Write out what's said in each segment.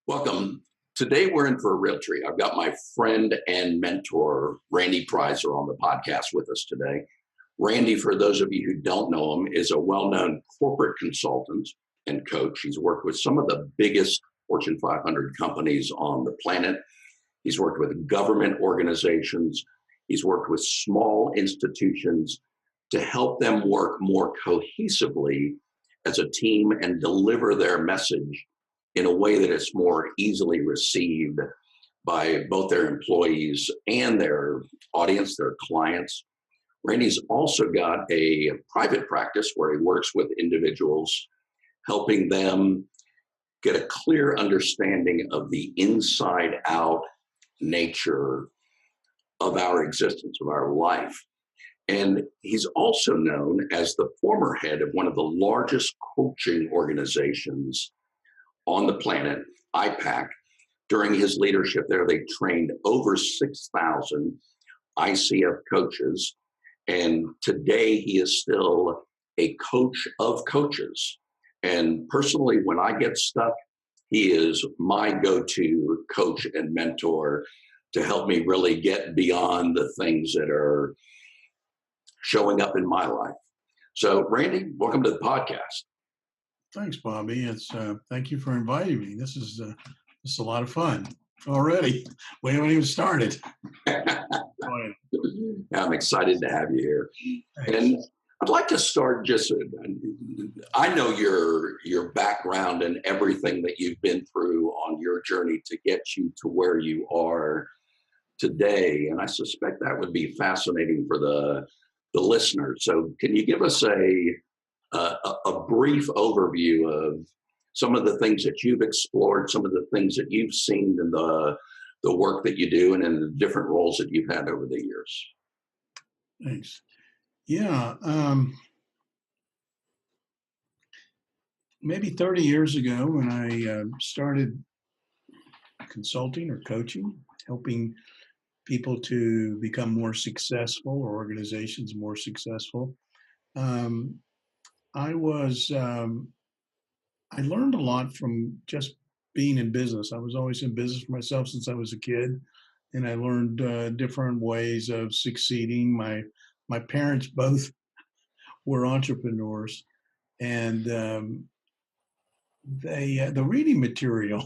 Welcome. Today we're in for a real treat. I've got my friend and mentor, Randy Preiser, on the podcast with us today. Randy, for those of you who don't know him, is a well-known corporate consultant and coach. He's worked with some of the biggest Fortune 500 companies on the planet. He's worked with government organizations. He's worked with small institutions to help them work more cohesively as a team and deliver their message in a way that is more easily received by both their employees and their audience, their clients. Randy's also got a private practice where he works with individuals, helping them get a clear understanding of the inside out nature of our existence, of our life. And he's also known as the former head of one of the largest coaching organizations on the planet, IPAC. During his leadership there, they trained over 6,000 ICF coaches. And today he is still a coach of coaches. And personally, when I get stuck, he is my go-to coach and mentor to help me really get beyond the things that are showing up in my life. So, Randy, welcome to the podcast. Thanks, Bobby. Thank you for inviting me. This is a lot of fun already. We haven't even started. I'm excited to have you here. Thanks. And I'd like to start I know your background and everything that you've been through on your journey to get you to where you are today. And I suspect that would be fascinating for the listeners. So can you give us a brief overview of some of the things that you've explored, some of the things that you've seen in the work that you do and in the different roles that you've had over the years? Thanks. Yeah. Maybe 30 years ago when I started consulting or coaching, helping people to become more successful or organizations more successful, I learned a lot from just being in business. I was always in business for myself since I was a kid, and I learned different ways of succeeding. My parents both were entrepreneurs, and the reading material.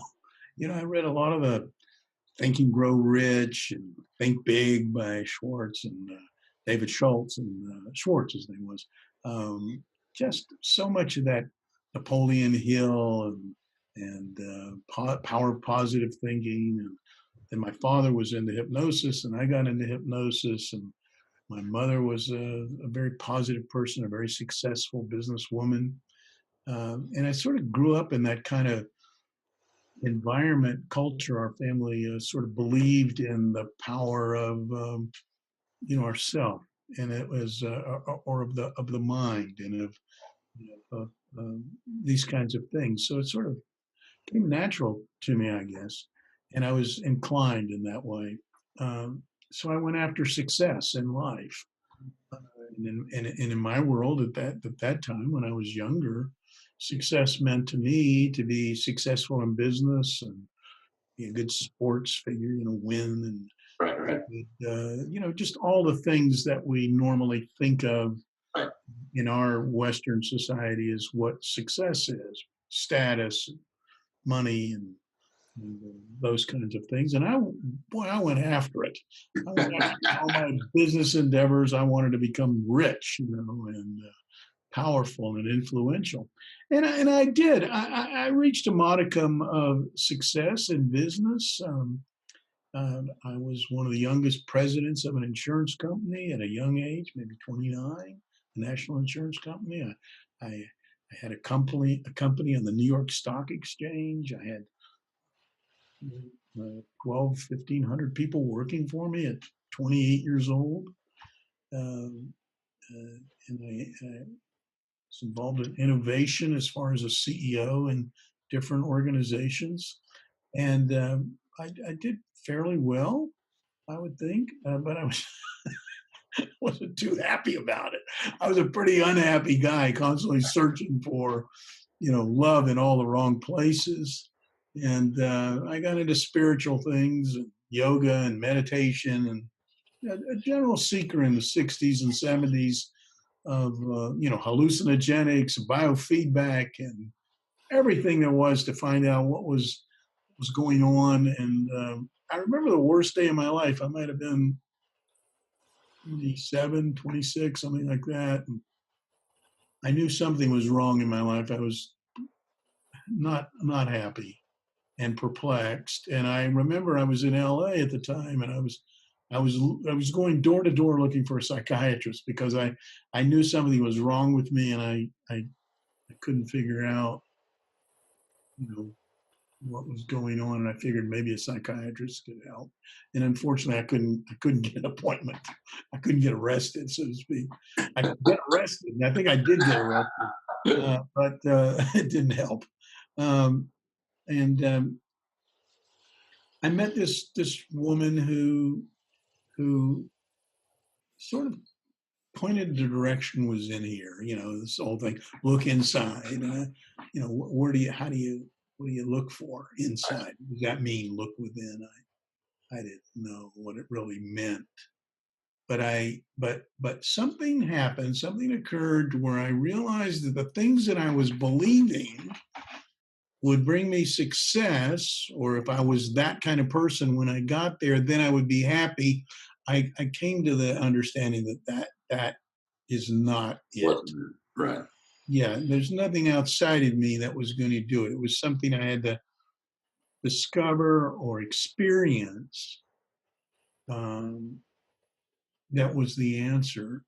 I read a lot of the Think and Grow Rich and Think Big by Schwartz and David Schultz and Schwartz, his name was. Just so much of that Napoleon Hill and power of positive thinking. And my father was into hypnosis, and I got into hypnosis. And my mother was a very positive person, a very successful businesswoman. And I sort of grew up in that kind of environment, culture. Our family sort of believed in the power of ourself, and it was or of the mind and of these kinds of things. So it sort of came natural to me, I guess, and I was inclined in that way. So I went after success in life, and in my world at that time when I was younger, success meant to me to be successful in business and be a good sports figure, win and Right. just all the things that we normally think of Right. in our Western society is what success is: status, money, and those kinds of things. And I went after it. I went after all my business endeavors. I wanted to become rich, and powerful and influential. And I did. I reached a modicum of success in business. I was one of the youngest presidents of an insurance company at a young age, maybe 29, a national insurance company. I had a company on the New York Stock Exchange. I had 1,500 people working for me at 28 years old. And I was involved in innovation as far as a CEO in different organizations. And I did fairly well, I would think, but I wasn't too happy about it. I was a pretty unhappy guy, constantly searching for, love in all the wrong places. And I got into spiritual things, and yoga and meditation, and a general seeker in the 60s and 70s of hallucinogenics, biofeedback, and everything there was to find out what was going on. And I remember the worst day of my life. I might have been 27, 26, something like that. And I knew something was wrong in my life. I was not happy and perplexed. And I remember I was in LA at the time, and I was going door to door looking for a psychiatrist because I knew something was wrong with me, and I couldn't figure out, you know, what was going on, and I figured maybe a psychiatrist could help. And unfortunately, I couldn't get an appointment. I couldn't get arrested, so to speak. I could get arrested, and I think I did get arrested, but it didn't help. Um, and I met this woman who sort of pointed the direction was in here. This whole thing. Look inside. What do you look for inside? What does that mean? Look within. I didn't know what it really meant. But something happened, something occurred where I realized that the things that I was believing would bring me success, or if I was that kind of person when I got there, then I would be happy. I came to the understanding that is not it. Right. Yeah, there's nothing outside of me that was going to do it. It was something I had to discover or experience. Um, that was the answer.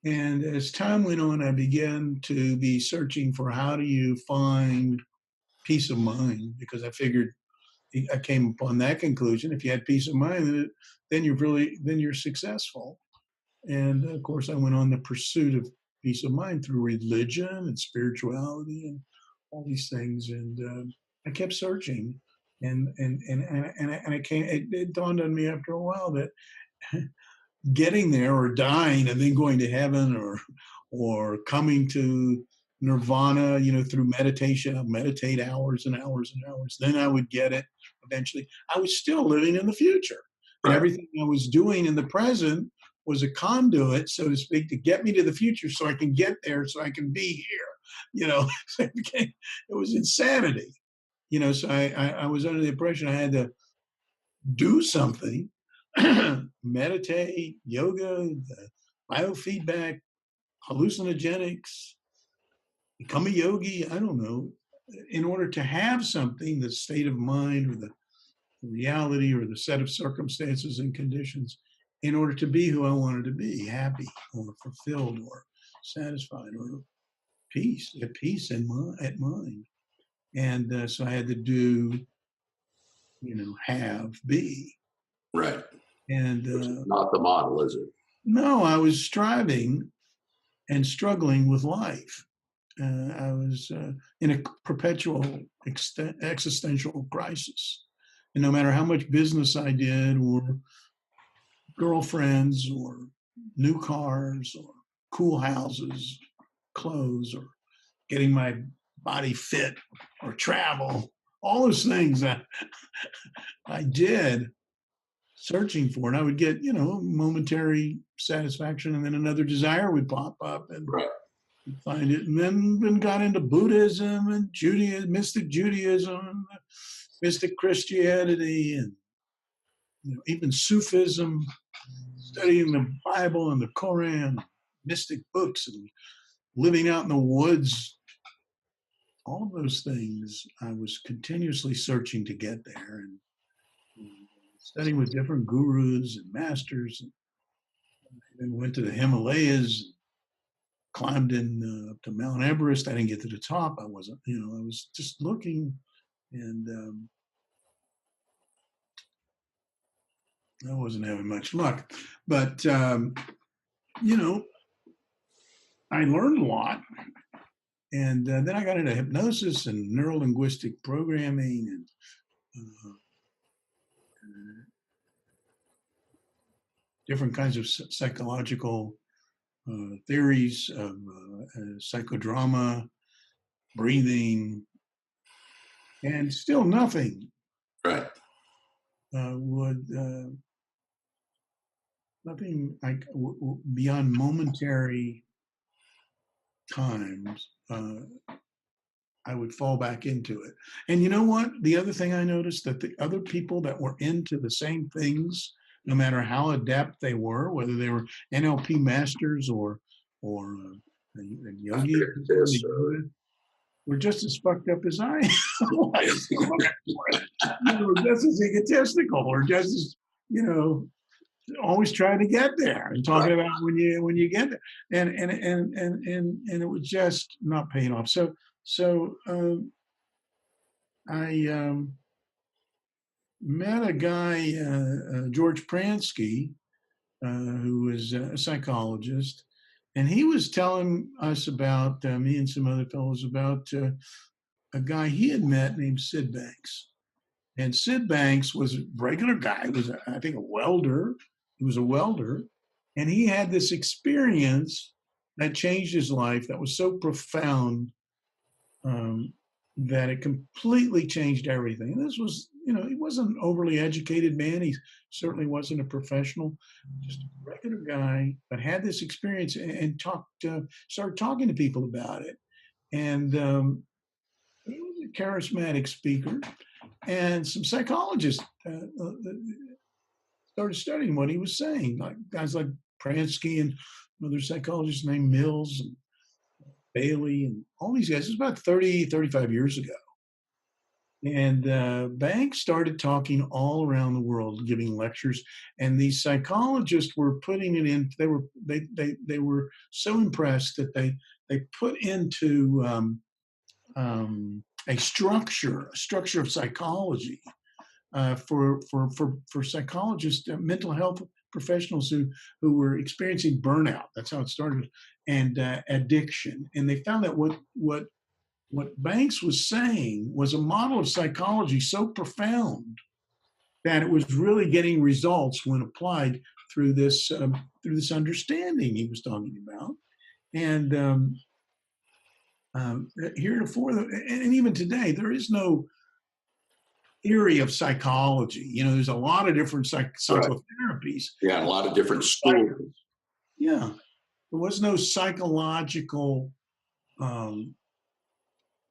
And as time went on, I began to be searching for how do you find peace of mind, because I came upon that conclusion. If you had peace of mind, then you're successful. And of course, I went on the pursuit of peace of mind through religion and spirituality and all these things. And I kept searching, and it dawned on me after a while that getting there or dying and then going to heaven, or coming to nirvana, through meditation. I'll meditate hours and hours and hours. Then I would get it eventually. I was still living in the future. And Right. everything I was doing in the present was a conduit, so to speak, to get me to the future so I can get there, so I can be here. It was insanity. So I was under the impression I had to do something, meditate, yoga, biofeedback, hallucinogenics, become a yogi, I don't know, in order to have something, the state of mind or the reality or the set of circumstances and conditions, in order to be who I wanted to be, happy or fulfilled or satisfied or at peace at mind. And so I had to do, have, be. Right. And Which is not the model, is it? no, I was striving and struggling with life. I was in a perpetual existential crisis. And no matter how much business I did, or girlfriends, or new cars, or cool houses, clothes, or getting my body fit, or travel, all those things that I did searching for, and I would get, momentary satisfaction, and then another desire would pop up, and Right. find it, and then got into Buddhism and Judaism, mystic Judaism, mystic Christianity, and even Sufism, studying the Bible and the Koran, mystic books, and living out in the woods. All of those things, I was continuously searching to get there, and studying with different gurus and masters, and then went to the Himalayas, climbed up to Mount Everest. I didn't get to the top. I wasn't, I was just looking, and I wasn't having much luck. But, I learned a lot. And then I got into hypnosis and neuro-linguistic programming, and different kinds of psychological theories of psychodrama, breathing, and still nothing Right. would nothing like beyond momentary times. I would fall back into it. And you know what? The other thing I noticed that the other people that were into the same things, no matter how adept they were, whether they were NLP masters or and yogis, This, were just as fucked up as I am. Like, just as egotistical, or just as you know, always trying to get there and talking right. about when you get there, and it was just not paying off. So I met a guy, George Pransky, who was a psychologist, and he was telling us about me and some other fellows about a guy he had met named Sid Banks. And Sid Banks was a regular guy, was I think a welder. He was a welder, and he had this experience that changed his life that was so profound um, that it completely changed everything. And this was, he wasn't an overly educated man. He certainly wasn't a professional, just a regular guy, but had this experience and started talking to people about it. And he was a charismatic speaker, and some psychologists started studying what he was saying, like guys like Pransky and other psychologists named Mills and Bailey and all these guys. It was about 30, 35 years ago. And Banks started talking all around the world, giving lectures, and these psychologists were putting it in. They were so impressed that they put into a structure of psychology for psychologists, mental health professionals who were experiencing burnout. That's how it started, and addiction. And they found that what Banks was saying was a model of psychology so profound that it was really getting results when applied through this understanding he was talking about. And heretofore, and even today, there is no theory of psychology. There's a lot of different Right. psychotherapies. Yeah, a lot of different schools. Yeah, there was no psychological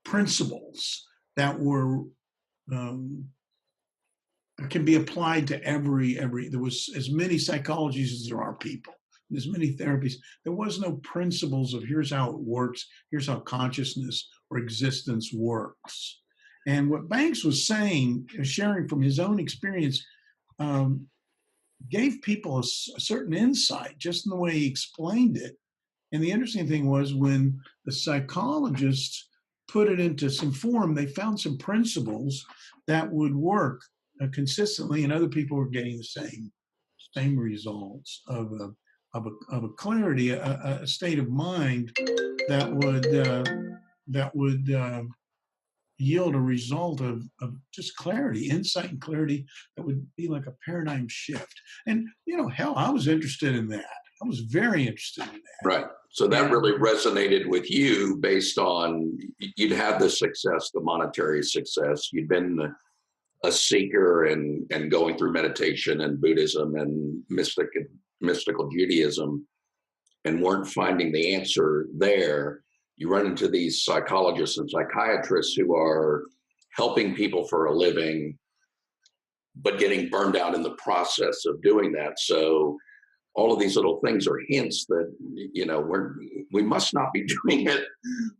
principles that were can be applied to every. There was as many psychologies as there are people. There's many therapies. There was no principles of here's how it works, here's how consciousness or existence works. And what Banks was saying, sharing from his own experience, gave people a certain insight just in the way he explained it. And the interesting thing was when the psychologists put it into some form, they found some principles that would work consistently, and other people were getting the same results of a clarity, a state of mind that would yield a result of just clarity, insight and clarity that would be like a paradigm shift. And, hell, I was interested in that. I was very interested in that. Right. So that really resonated with you based on you'd had the success, the monetary success. You'd been a seeker and going through meditation and Buddhism and mystical Judaism and weren't finding the answer there. You run into these psychologists and psychiatrists who are helping people for a living, but getting burned out in the process of doing that. So all of these little things are hints that, we must not be doing it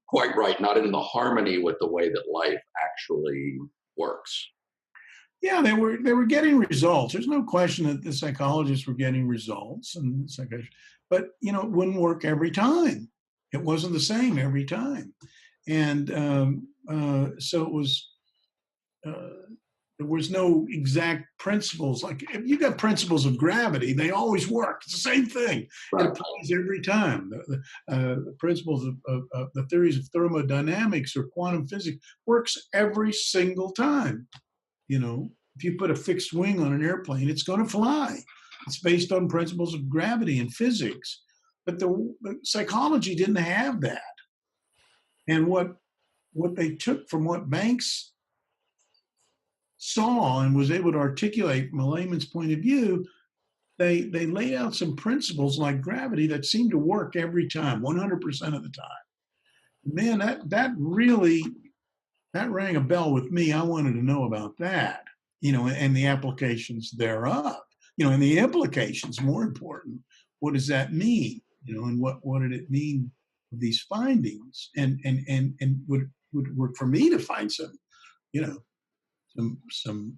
quite right, not in the harmony with the way that life actually works. Yeah, they were getting results. There's no question that the psychologists were getting results, and but it wouldn't work every time. It wasn't the same every time, and so it was. There was no exact principles. Like if you got principles of gravity, they always work. It's the same thing. Right. It applies every time. The principles of the theories of thermodynamics or quantum physics works every single time. If you put a fixed wing on an airplane, it's going to fly. It's based on principles of gravity and physics. But the psychology didn't have that. And what they took from what Banks saw and was able to articulate from a layman's point of view, they laid out some principles like gravity that seemed to work every time, 100% of the time. Man, that really that rang a bell with me. I wanted to know about that, and the applications thereof, and the implications, more important. What does that mean? And what did it mean of these findings? And would work for me to find some, you know, some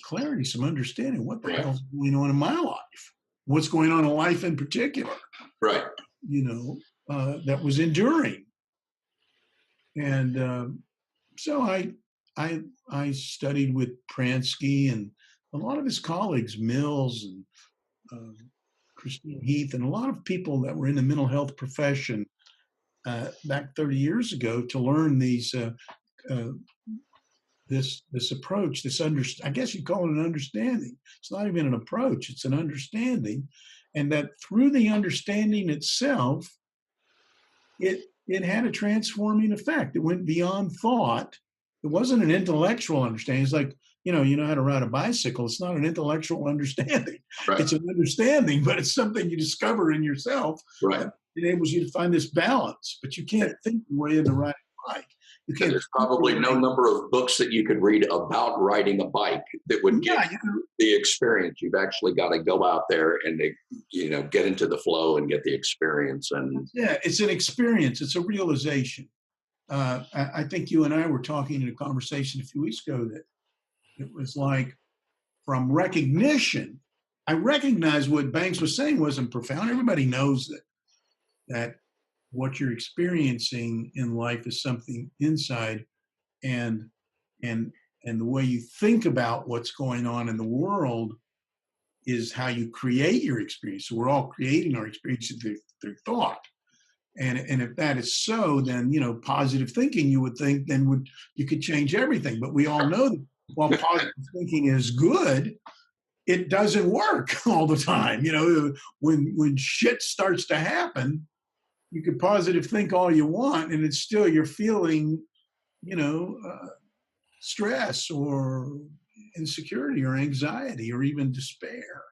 clarity, some understanding. What the Right. hell's going on in my life? What's going on in life in particular? Right. That was enduring. And so I studied with Pransky and a lot of his colleagues, Mills and Christine Heath, and a lot of people that were in the mental health profession back 30 years ago to learn these this approach, I guess you call it an understanding. It's not even an approach; it's an understanding, and that through the understanding itself, it had a transforming effect. It went beyond thought. It wasn't an intellectual understanding. It's like, you know how to ride a bicycle. It's not an intellectual understanding. Right. It's an understanding, but it's something you discover in yourself Right. that enables you to find this balance. But you can't think your way into riding a bike. You can't. There's probably no number of books that you could read about riding a bike that would give you the experience. You've actually got to go out there and get into the flow and get the experience. And yeah, it's an experience. It's a realization. I think you and I were talking in a conversation a few weeks ago that it was like from recognition. I recognize what Banks was saying wasn't profound. Everybody knows that what you're experiencing in life is something inside, and the way you think about what's going on in the world is how you create your experience. So we're all creating our experience through thought. And if that is so, then positive thinking, you would think, then you could change everything. But we all know that while positive thinking is good, it doesn't work all the time. When shit starts to happen, you could positive think all you want, and it's still you're feeling, stress or insecurity or anxiety or even despair.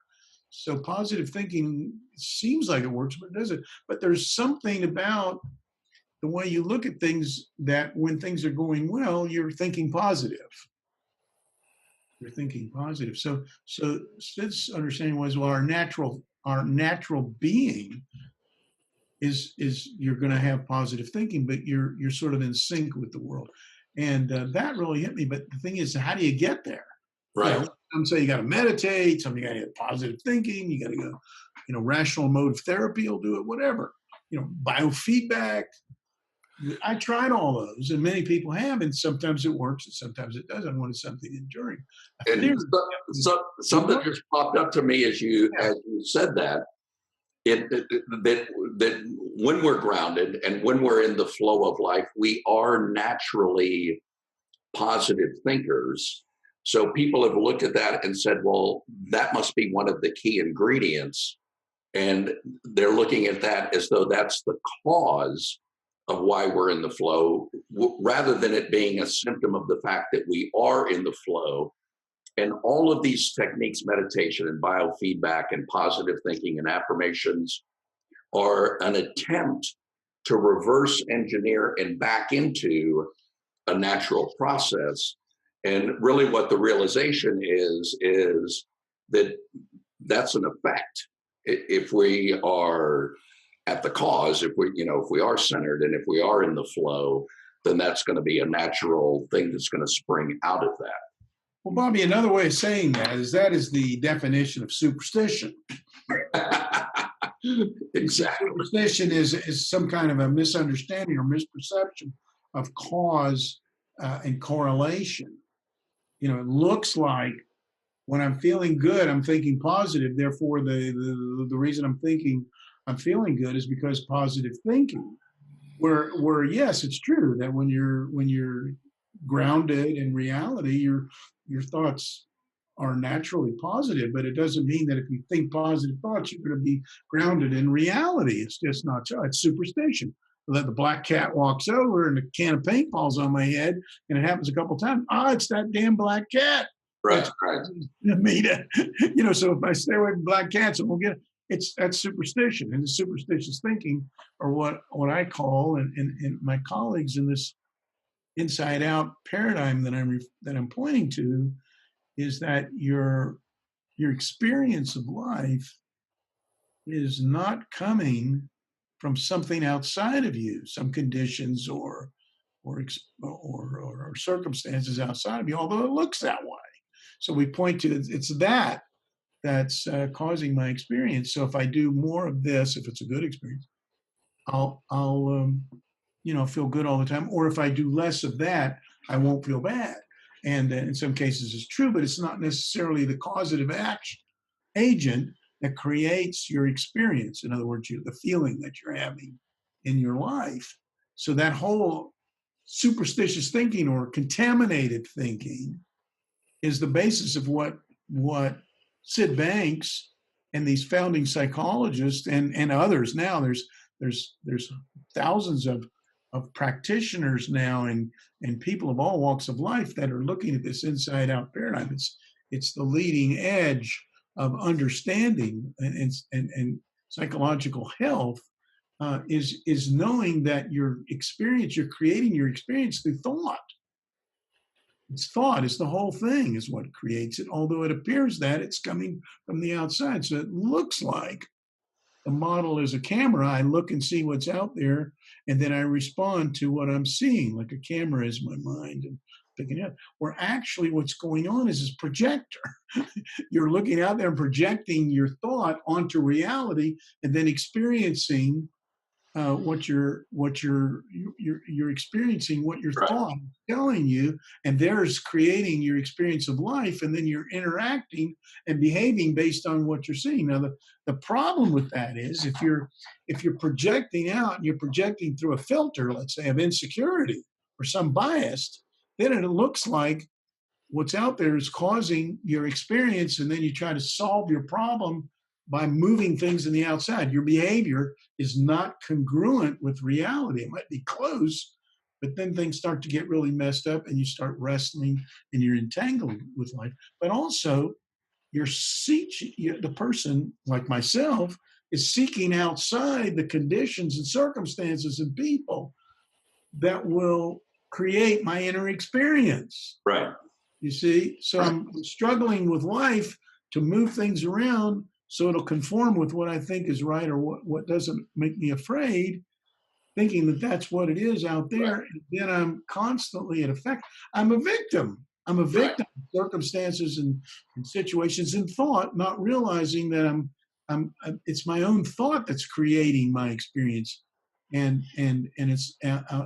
So positive thinking seems like it works, but it doesn't. But there's something about the way you look at things that when things are going well, you're thinking positive. You're thinking positive. So Smith's understanding was, well, our natural being is you're going to have positive thinking, but you're sort of in sync with the world, and that really hit me. But the thing is, how do you get there? right. Some say you got to meditate. Some you got to have positive thinking. You got to go, rational emotive therapy will do it. Whatever, biofeedback. I tried all those, and many people have, and sometimes it works, and sometimes it doesn't. When it's something enduring, And something just popped up to me as you said that. That when we're grounded and when we're in the flow of life, we are naturally positive thinkers. So people have looked at that and said, well, that must be one of the key ingredients. And they're looking at that as though that's the cause of why we're in the flow, rather than it being a symptom of the fact that we are in the flow. And all of these techniques, meditation and biofeedback and positive thinking and affirmations, are an attempt to reverse engineer and back into a natural process. And really what the realization is that that's an effect. If we are at the cause, if we are centered and if we are in the flow, then that's going to be a natural thing that's going to spring out of that. Well, Bobby, another way of saying that is the definition of superstition. Exactly. Superstition is some kind of a misunderstanding or misperception of cause and correlation. It looks like when I'm feeling good, I'm thinking positive. Therefore, the reason I'm feeling good is because positive thinking. Where yes, it's true that when you're grounded in reality, your thoughts are naturally positive, but it doesn't mean that if you think positive thoughts, you're going to be grounded in reality. It's just not so. It's superstition. That the black cat walks over and a can of paint falls on my head, and it happens a couple of times. It's that damn black cat. Right, That's right. me to, so if I stay away from black cats, and we'll get that's superstition, and the superstitious thinking, or what I call, and my colleagues in this inside out paradigm that I'm pointing to, is that your experience of life is not coming from something outside of you, some conditions or circumstances outside of you, although it looks that way. So we point to it's that's causing my experience. So if I do more of this, if it's a good experience, I'll feel good all the time. Or if I do less of that, I won't feel bad. And in some cases, it's true, but it's not necessarily the causative action agent that creates your experience. In other words, the feeling that you're having in your life. So that whole superstitious thinking or contaminated thinking is the basis of what Sid Banks and these founding psychologists and others now. There's thousands of practitioners now and people of all walks of life that are looking at this inside out paradigm. It's the leading edge of understanding and psychological health, is knowing that you're creating your experience through thought. It's thought is the whole thing, is what creates it, although it appears that it's coming from the outside. So it looks like the model is a camera. I look and see what's out there, and then I respond to what I'm seeing, like a camera is my mind and picking it up. Where actually what's going on is this projector. You're looking out there and projecting your thought onto reality, and then experiencing you're experiencing, what your Right. thought is telling you, and there's creating your experience of life, and then you're interacting and behaving based on what you're seeing. Now the problem with that is if you're projecting out and you're projecting through a filter, let's say, of insecurity or some bias, then it looks like what's out there is causing your experience, and then you try to solve your problem by moving things in the outside. Your behavior is not congruent with reality. It might be close, but then things start to get really messed up, and you start wrestling and you're entangled with life. But also, the person like myself is seeking outside the conditions and circumstances and people that will create my inner experience. Right. You see, so Right. I'm struggling with life to move things around so it'll conform with what I think is right, or what doesn't make me afraid, thinking that that's what it is out there. Right. And then I'm constantly in effect. I'm a victim. I'm a Right. victim of circumstances and situations and thought, not realizing that it's my own thought that's creating my experience. And it's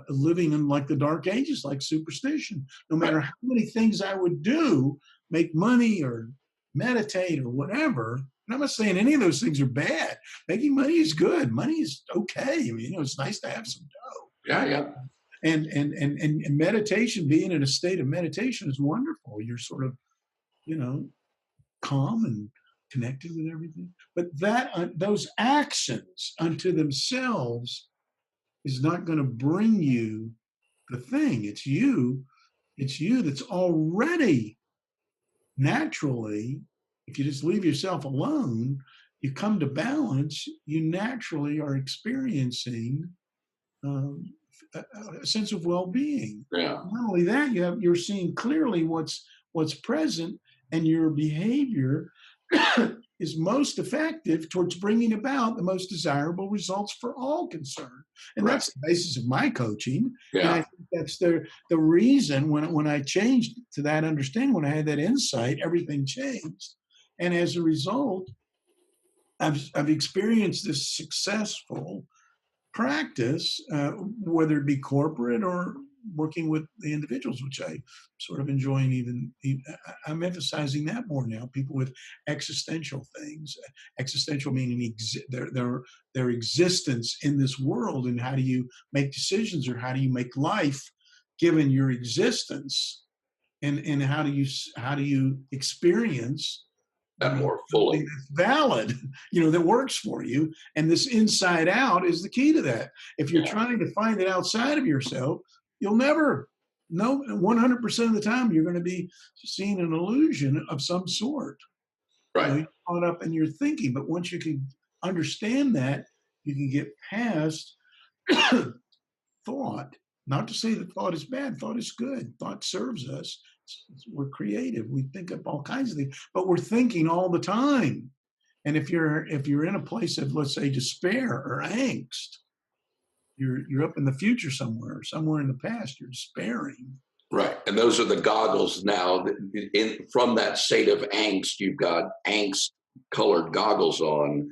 living in like the dark ages, like superstition. No matter how many things I would do, make money or meditate or whatever. And I'm not saying any of those things are bad. Making money is good. Money is okay. I mean, it's nice to have some dough. Yeah, yeah. And meditation, being in a state of meditation, is wonderful. You're sort of, calm and connected with everything. But those actions unto themselves is not going to bring you the thing. It's you that's already naturally, if you just leave yourself alone, you come to balance, you naturally are experiencing um, a sense of well-being. Yeah. Not only that, you're seeing clearly what's present, and your behavior is most effective towards bringing about the most desirable results for all concerned. And Right. that's the basis of my coaching. And Yeah. I think that's the reason when I changed to that understanding, when I had that insight, everything changed. And as a result, I've experienced this successful practice, whether it be corporate or working with the individuals, which I sort of enjoying. I'm emphasizing that more now. People with existential things, existential meaning their existence in this world, and how do you make decisions, or how do you make life given your existence, and how do you experience That more something fully. that's valid, that works for you. And this inside out is the key to that. If you're Yeah. trying to find it outside of yourself, you'll never No, 100% of the time you're going to be seeing an illusion of some sort. Right. You're caught up in your thinking. But once you can understand that, you can get past thought. Not to say that thought is bad. Thought is good. Thought serves us. We're creative. We think up all kinds of things, but we're thinking all the time. And if you're in a place of, let's say, despair or angst, you're up in the future somewhere, or somewhere in the past. You're despairing. Right. And those are the goggles now. From that state of angst, you've got angst colored goggles on.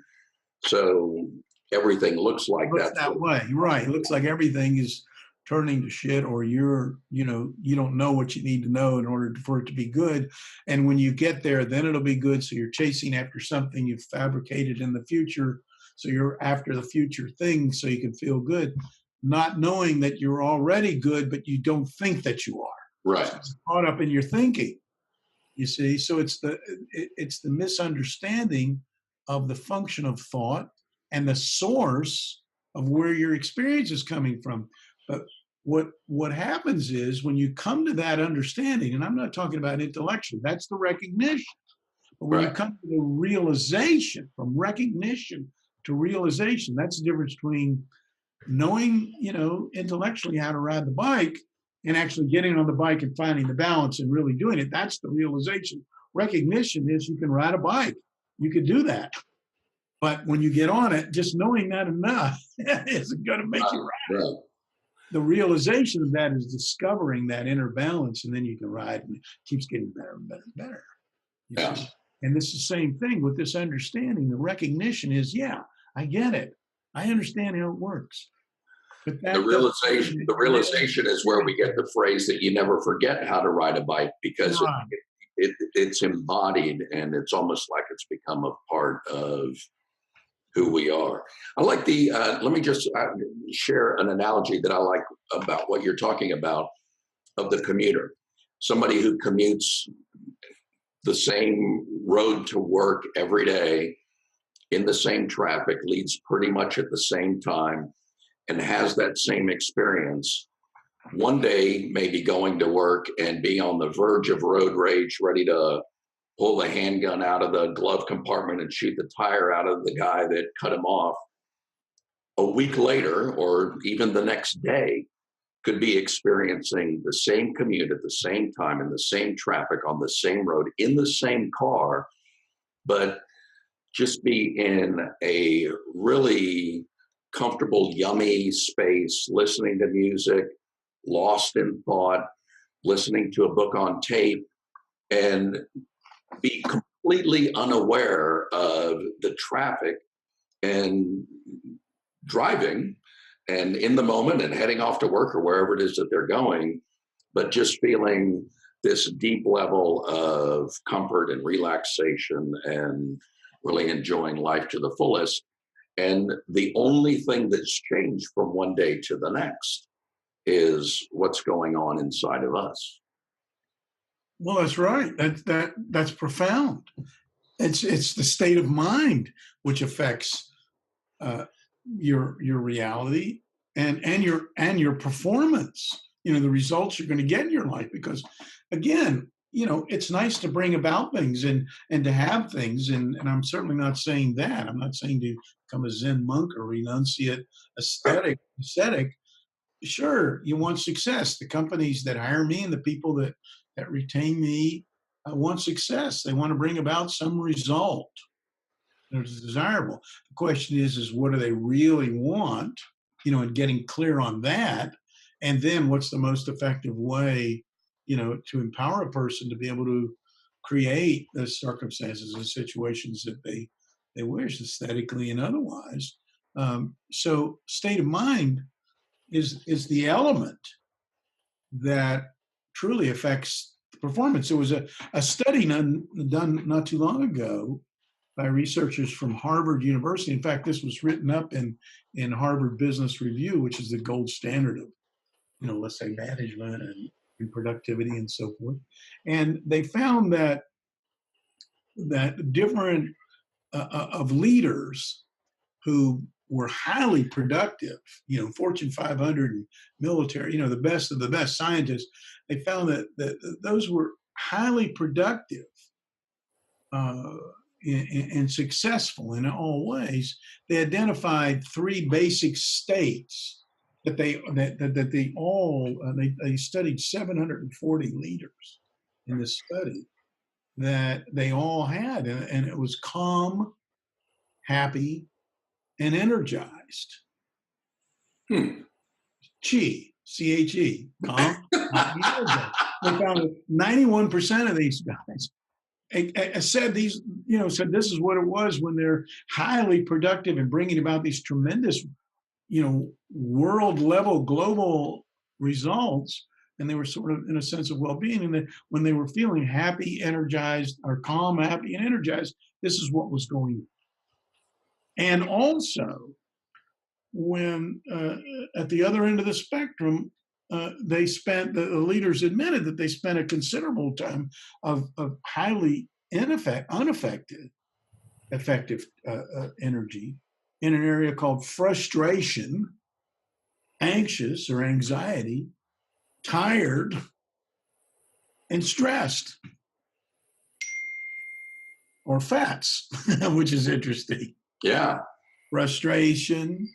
So everything looks like Looks that. that way, right? It looks like everything is turning to shit, or you don't know what you need to know in order for it to be good. And when you get there, then it'll be good. So you're chasing after something you've fabricated in the future. So you're after the future thing so you can feel good, not knowing that you're already good, but you don't think that you are. Right. So it's caught up in your thinking. You see, so it's the misunderstanding of the function of thought and the source of where your experience is coming from. But what happens is when you come to that understanding, and I'm not talking about intellectually, that's the recognition. But when you Right. come to the realization, from recognition to realization, that's the difference between knowing, intellectually how to ride the bike and actually getting on the bike and finding the balance and really doing it. That's the realization. Recognition is you can ride a bike. You can do that. But when you get on it, just knowing that enough isn't going to make you ride. Right. The realization of that is discovering that inner balance, and then you can ride, and it keeps getting better and better and better. Yeah. See? And this is the same thing with this understanding. The recognition is, yeah, I get it. I understand how it works. But The realization is where we get the phrase that you never forget how to ride a bike, because right. it's embodied, and it's almost like it's become a part of who we are. I like let me just share an analogy that I like about what you're talking about, of the commuter. Somebody who commutes the same road to work every day in the same traffic, leads pretty much at the same time, and has that same experience. One day, maybe going to work and be on the verge of road rage, ready to pull the handgun out of the glove compartment and shoot the tire out of the guy that cut him off. A week later, or even the next day, could be experiencing the same commute at the same time, in the same traffic, on the same road, in the same car, but just be in a really comfortable, yummy space, listening to music, lost in thought, listening to a book on tape, and be completely unaware of the traffic and driving and in the moment and heading off to work or wherever it is that they're going, but just feeling this deep level of comfort and relaxation and really enjoying life to the fullest. And the only thing that's changed from one day to the next is what's going on inside of us. Well, that's right. That's profound. It's the state of mind which affects your reality and your performance. The results you're going to get in your life. Because again, it's nice to bring about things and to have things, and I'm certainly not saying that. I'm not saying to become a Zen monk or renunciate ascetic. Sure, you want success. The companies that hire me and the people that retain me want success. They want to bring about some result that's desirable. The question is what do they really want? And getting clear on that, and then what's the most effective way, to empower a person to be able to create the circumstances and situations that they wish, aesthetically and otherwise. So, state of mind is the element that truly affects the performance. There was a study done not too long ago by researchers from Harvard University. In fact, this was written up in Harvard Business Review, which is the gold standard of, let's say, management and productivity and so forth. And they found that different of leaders who were highly productive, Fortune 500 and military, the best of the best scientists, they found that those were highly productive uh, and successful in all ways. They identified three basic states that they all they studied 740 leaders in this study that they all had, and it was calm, happy, and energized. CHE, calm, happy, energized. They found that 91% of these guys said said this is what it was when they're highly productive and bringing about these tremendous, world level, global results. And they were sort of in a sense of well-being. And then when they were feeling happy, energized, or calm, happy, and energized, this is what was going on. And also, when at the other end of the spectrum, the leaders admitted that they spent a considerable time of highly effective energy in an area called frustration, anxious or anxiety, tired, and stressed, or FATS, which is interesting. Yeah. Frustration,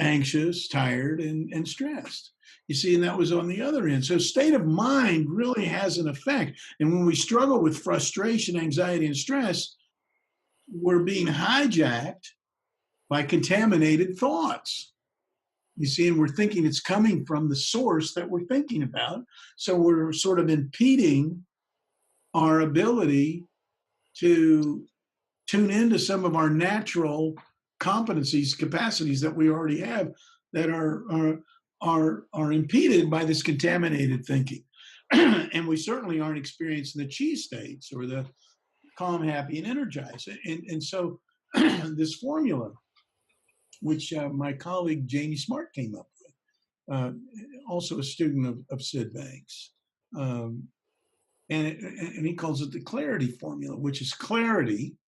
anxious, tired, and stressed. You see, and that was on the other end. So state of mind really has an effect. And when we struggle with frustration, anxiety, and stress, we're being hijacked by contaminated thoughts. You see, and we're thinking it's coming from the source that we're thinking about. So we're sort of impeding our ability to tune into some of our natural competencies, capacities that we already have that are impeded by this contaminated thinking. And we certainly aren't experiencing the chi states or the calm, happy, and energized. And so this formula, which my colleague Jamie Smart came up with, also a student of Sid Banks, and he calls it the clarity formula, which is clarity.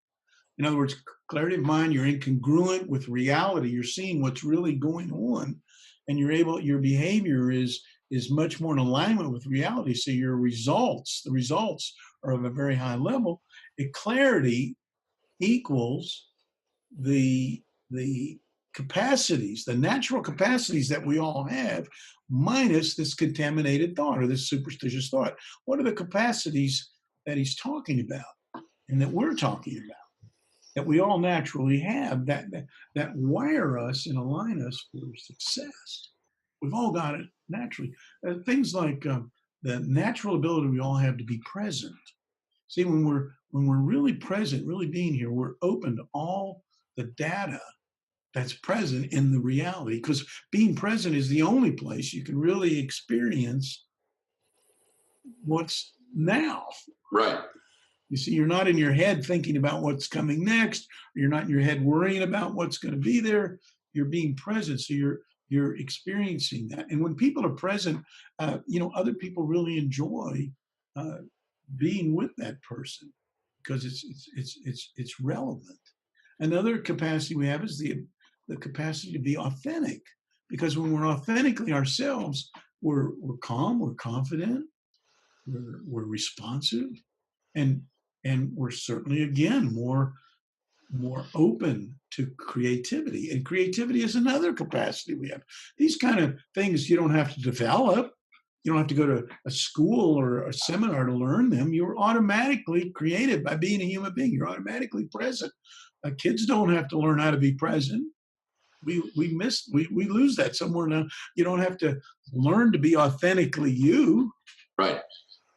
In other words, clarity of mind, you're incongruent with reality. You're seeing what's really going on, and your behavior is much more in alignment with reality. So the results are of a very high level. And clarity equals the capacities, the natural capacities that we all have, minus this contaminated thought or this superstitious thought. What are the capacities that he's talking about and that we're talking about, that we all naturally have, that wire us and align us for success? We've all got it naturally. Things like the natural ability we all have to be present. See, when we're really present, really being here, we're open to all the data that's present in the reality, because being present is the only place you can really experience what's now. Right. You see, you're not in your head thinking about what's coming next. You're not in your head worrying about what's going to be there. You're being present, so you're experiencing that. And when people are present, other people really enjoy being with that person because it's relevant. Another capacity we have is the capacity to be authentic, because when we're authentically ourselves, we're calm, we're confident, we're responsive, and we're certainly again more open to creativity. And creativity is another capacity we have. These kind of things you don't have to develop. You don't have to go to a school or a seminar to learn them. You're automatically creative by being a human being. You're automatically present. Kids don't have to learn how to be present. We lose that somewhere now. You don't have to learn to be authentically you. Right.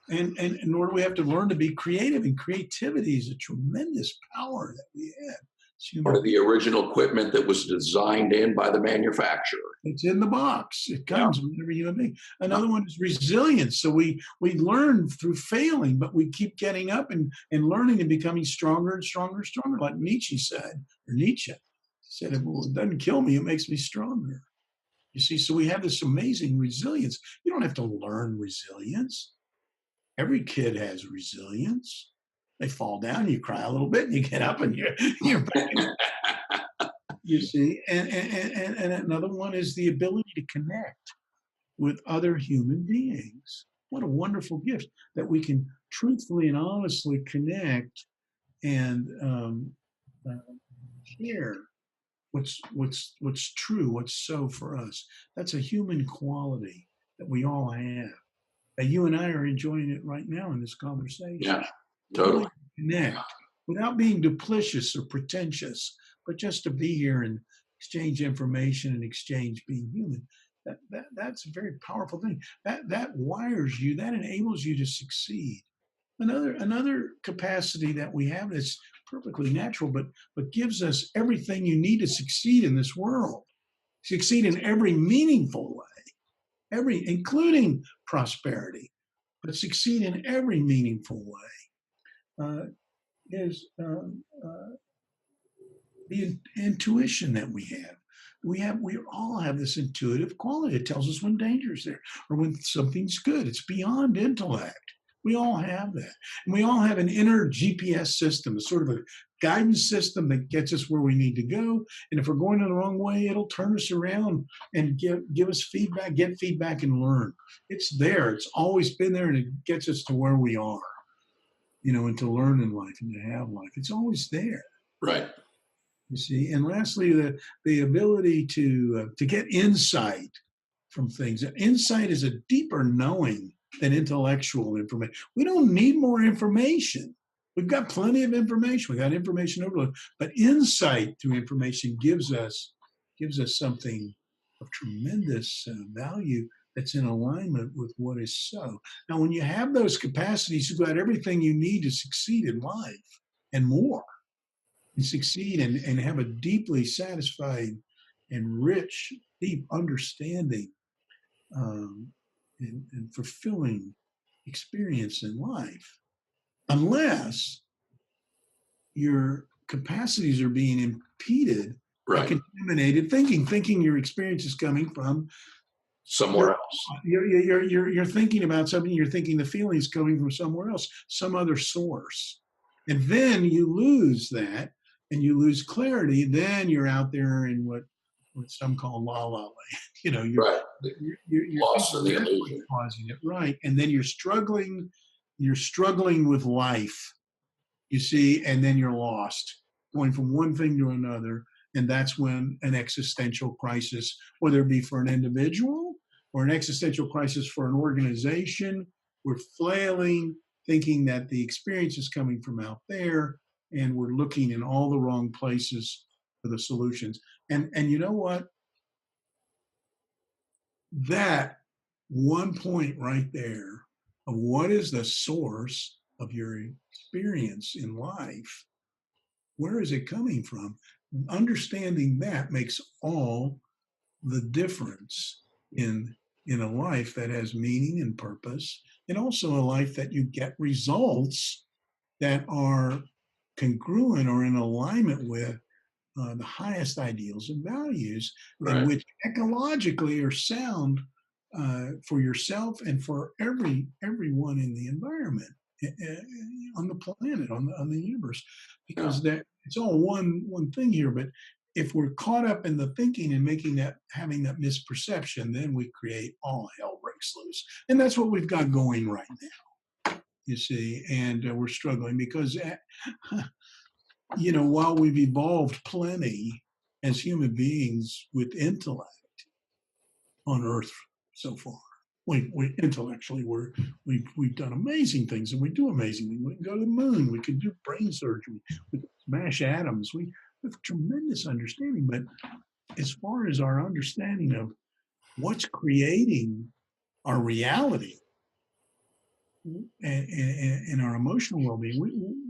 And nor do we have to learn to be creative. And creativity is a tremendous power that we have. Part of the original equipment that was designed in by the manufacturer. It's in the box. It comes with every human being. Another one is resilience. So we learn through failing, but we keep getting up and learning and becoming stronger and stronger and stronger. Like Nietzsche said, well, it doesn't kill me, it makes me stronger. You see, so we have this amazing resilience. You don't have to learn resilience. Every kid has resilience. They fall down, you cry a little bit, and you get up, and you're back. You see, and another one is the ability to connect with other human beings. What a wonderful gift that we can truthfully and honestly connect and uh, share what's true, what's so for us. That's a human quality that we all have. And you and I are enjoying it right now in this conversation. Yeah, The ability totally. to connect without being duplicitous or pretentious, but just to be here and exchange information and exchange being human. That's a very powerful thing. That wires you, that enables you to succeed. Another capacity that we have that's perfectly natural, but gives us everything you need to succeed in this world, succeed in every meaningful way, every including prosperity, but succeed in every meaningful way, is the intuition that we have. We all have this intuitive quality. It tells us when danger is there or when something's good. It's beyond intellect. We all have that. And we all have an inner GPS system, a sort of a guidance system that gets us where we need to go. And if we're going in the wrong way, it'll turn us around and give us feedback, get feedback, and learn. It's there. It's always been there, and it gets us to where we are, and to learn in life and to have life. It's always there. Right. You see, and lastly, the ability to get insight from things. Insight is a deeper knowing than intellectual information. We don't need more information. We've got plenty of information. We got information overload, but insight through information gives us something of tremendous value that's in alignment with what is so. Now, when you have those capacities, you've got everything you need to succeed in life and more. And succeed and have a deeply satisfied and rich, deep understanding and fulfilling experience in life, unless your capacities are being impeded by Right. contaminated thinking your experience is coming from Somewhere else. you're thinking about something, you're thinking the feelings coming from somewhere else, some other source, and then you lose that and you lose clarity. Then you're out there in what some call la la land. Right. You're Lost in thinking the that's what's illusion. causing it, right? And then you're struggling with life, you see, and then you're lost, going from one thing to another. And that's when an existential crisis, whether it be for an individual or an existential crisis for an organization, we're flailing, thinking that the experience is coming from out there, and we're looking in all the wrong places for the solutions. And you know what? That one point right there of what is the source of your experience in life, where is it coming from? Understanding that makes all the difference in a life that has meaning and purpose, and also a life that you get results that are congruent or in alignment with the highest ideals and values, and Right. which ecologically are sound for yourself and for everyone in the environment, on the planet, on the universe, Yeah. because that it's all one thing here. But if we're caught up in the thinking and having that misperception, then we create all hell breaks loose, and that's what we've got going right now. You see, and we're struggling because while we've evolved plenty as human beings with intellect on Earth so far, we intellectually we've done amazing things, and we do amazing things. We can go to the moon. We can do brain surgery. We can smash atoms. We have tremendous understanding. But as far as our understanding of what's creating our reality and our emotional well-being,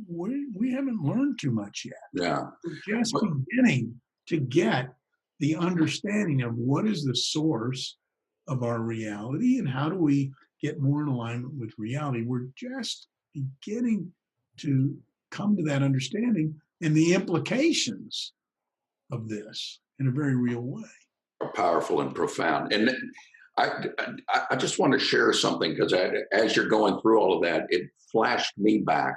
we haven't learned too much yet. Yeah. We're just But beginning to get the understanding of what is the source of our reality and how do we get more in alignment with reality. We're just beginning to come to that understanding and the implications of this in a very real way. powerful and profound. And I just want to share something because as you're going through all of that, it flashed me back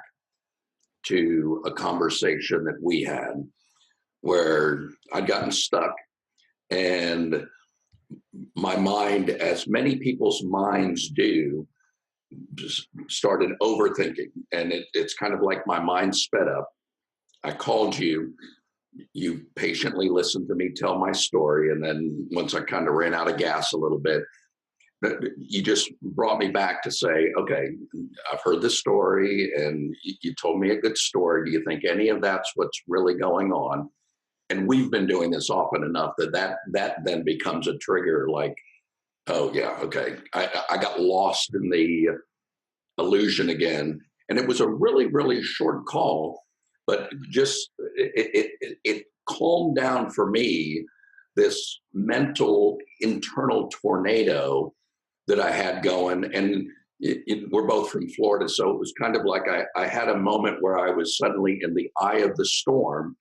to a conversation that we had where I'd gotten stuck, and my mind, as many people's minds do, just started overthinking. And it's kind of like my mind sped up. I called you. You patiently listened to me tell my story. And then once I kind of ran out of gas a little bit, you just brought me back to say, okay, I've heard this story and you told me a good story. Do you think any of that's what's really going on? And we've been doing this often enough that then becomes a trigger, like, oh yeah, okay. I got lost in the illusion again. And it was a really, really short call, but just it calmed down for me this mental internal tornado that I had going. And we're both from Florida, so it was kind of like I had a moment where I was suddenly in the eye of the storm,